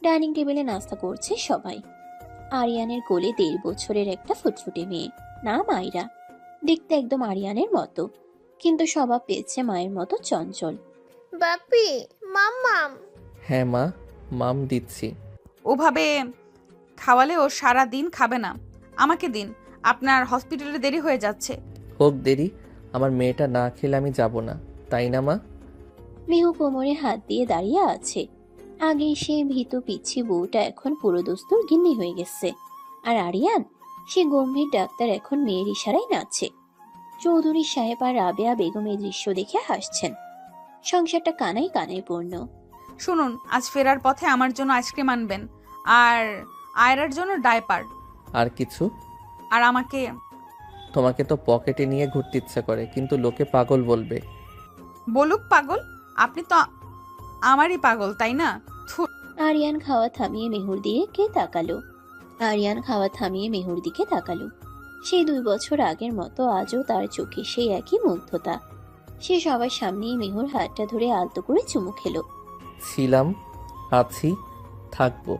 ডাইনিং টেবিলে নাস্তা করছে সবাই। আরিয়ানের কোলে 1.5 বছরের একটা ফুটফুটে মেয়ে, নাম আয়রা। দেখতে একদম আরিয়ানের মতো, কিন্তু স্বভাব পেয়েছে মায়ের মতো চঞ্চল।
বাপি, মাম্মাম।
হ্যাঁ মা, মাম দিচ্ছি।
ওভাবে খাওয়ালে ও সারা দিন খাবে না। আমাকে দিন, আপনার হসপিটালে দেরি হয়ে যাচ্ছে।
হোক দেরি, আমার মেয়েটা না খেলে আমি যাব না, তাই না মা?
মিহু কোমরে হাত দিয়ে দাঁড়িয়ে আছে। আগে সে ভীত পিচ্ছি বউটা এখন পুরো দস্তুর গিন্নি হয়ে গেছে। আর আরিয়ান, সে গম্ভীর ডাক্তার, এখন মেয়ের ইশারায় নাচে। চৌধুরী সাহেব আর রাবেয়া বেগম এই দৃশ্য দেখে হাসছেন। সংসারটা কানায় কানায় পূর্ণ।
শুনুন, আজ ফেরার পথে আমার জন্য আইসক্রিম আনবেন, আর আয়রার জন্য ডায়পার।
আর কিছু?
আর আমাকে।
তোমাকে তো পকেটে নিয়ে ঘুরতে ইচ্ছা করে, কিন্তু লোকে পাগল বলবে।
বলুক পাগল, আপনি তো আমারই পাগল, তাই না?
আরিয়ান খাওয়া থামিয়ে মেহুর দিকে তাকালো। সেই 2 বছর আগের মতো আজও তার চোখে সেই একই মুগ্ধতা। সে সবার সামনেই মেহুর হাতটা ধরে আলতো করে চুমু খেলো।
ছিলাম, আছি, থাকবো।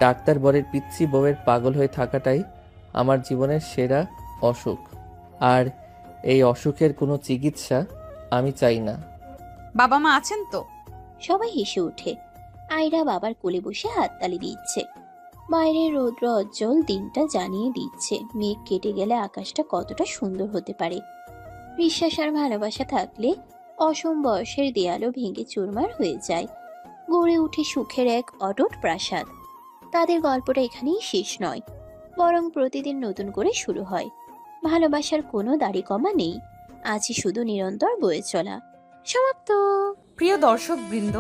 ডাক্তার বরের পিচ্ছি বউয়ের পাগল হয়ে থাকাটাই আমার জীবনের সেরা অসুখ। আর এই অসুখের কোনো চিকিৎসা আমি চাই না।
বাবা মা আছেন তো?
সবাই হেসে ওঠে। আয়রা বাবার কোলে বসে হাততালি দিচ্ছে। বাইরের রৌদ্র উজ্জ্বল দিনটা জানিয়ে দিচ্ছে মেঘ কেটে গেলে আকাশটা কতটা সুন্দর হতে পারে। বিশ্বাস আর ভালোবাসা থাকলে অসম বয়সের দেয়ালও ভেঙে চুরমার হয়ে যায়। গড়ে উঠে সুখের এক অটুট প্রাসাদ। তাদের গল্পটা এখানেই শেষ নয়, বরং প্রতিদিন নতুন করে শুরু হয়। ভালোবাসার কোনো দাড়ি কমা নেই, আছে শুধু নিরন্তর বয়ে চলা। সমাপ্ত।
প্রিয় দর্শক বৃন্দ,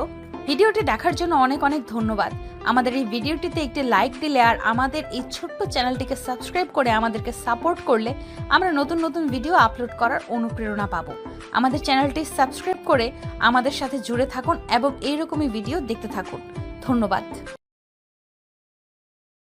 ভিডিওটি দেখার জন্য অনেক অনেক ধন্যবাদ। আমাদের এই ভিডিওটিতে একটি লাইক দিলে আর আমাদের এই ছোট্ট চ্যানেলটিকে সাবস্ক্রাইব করে আমাদেরকে সাপোর্ট করলে আমরা নতুন নতুন ভিডিও আপলোড করার অনুপ্রেরণা পাবো। আমাদের চ্যানেলটি সাবস্ক্রাইব করে আমাদের সাথে জুড়ে থাকুন এবং এইরকমই ভিডিও দেখতে থাকুন। ধন্যবাদ।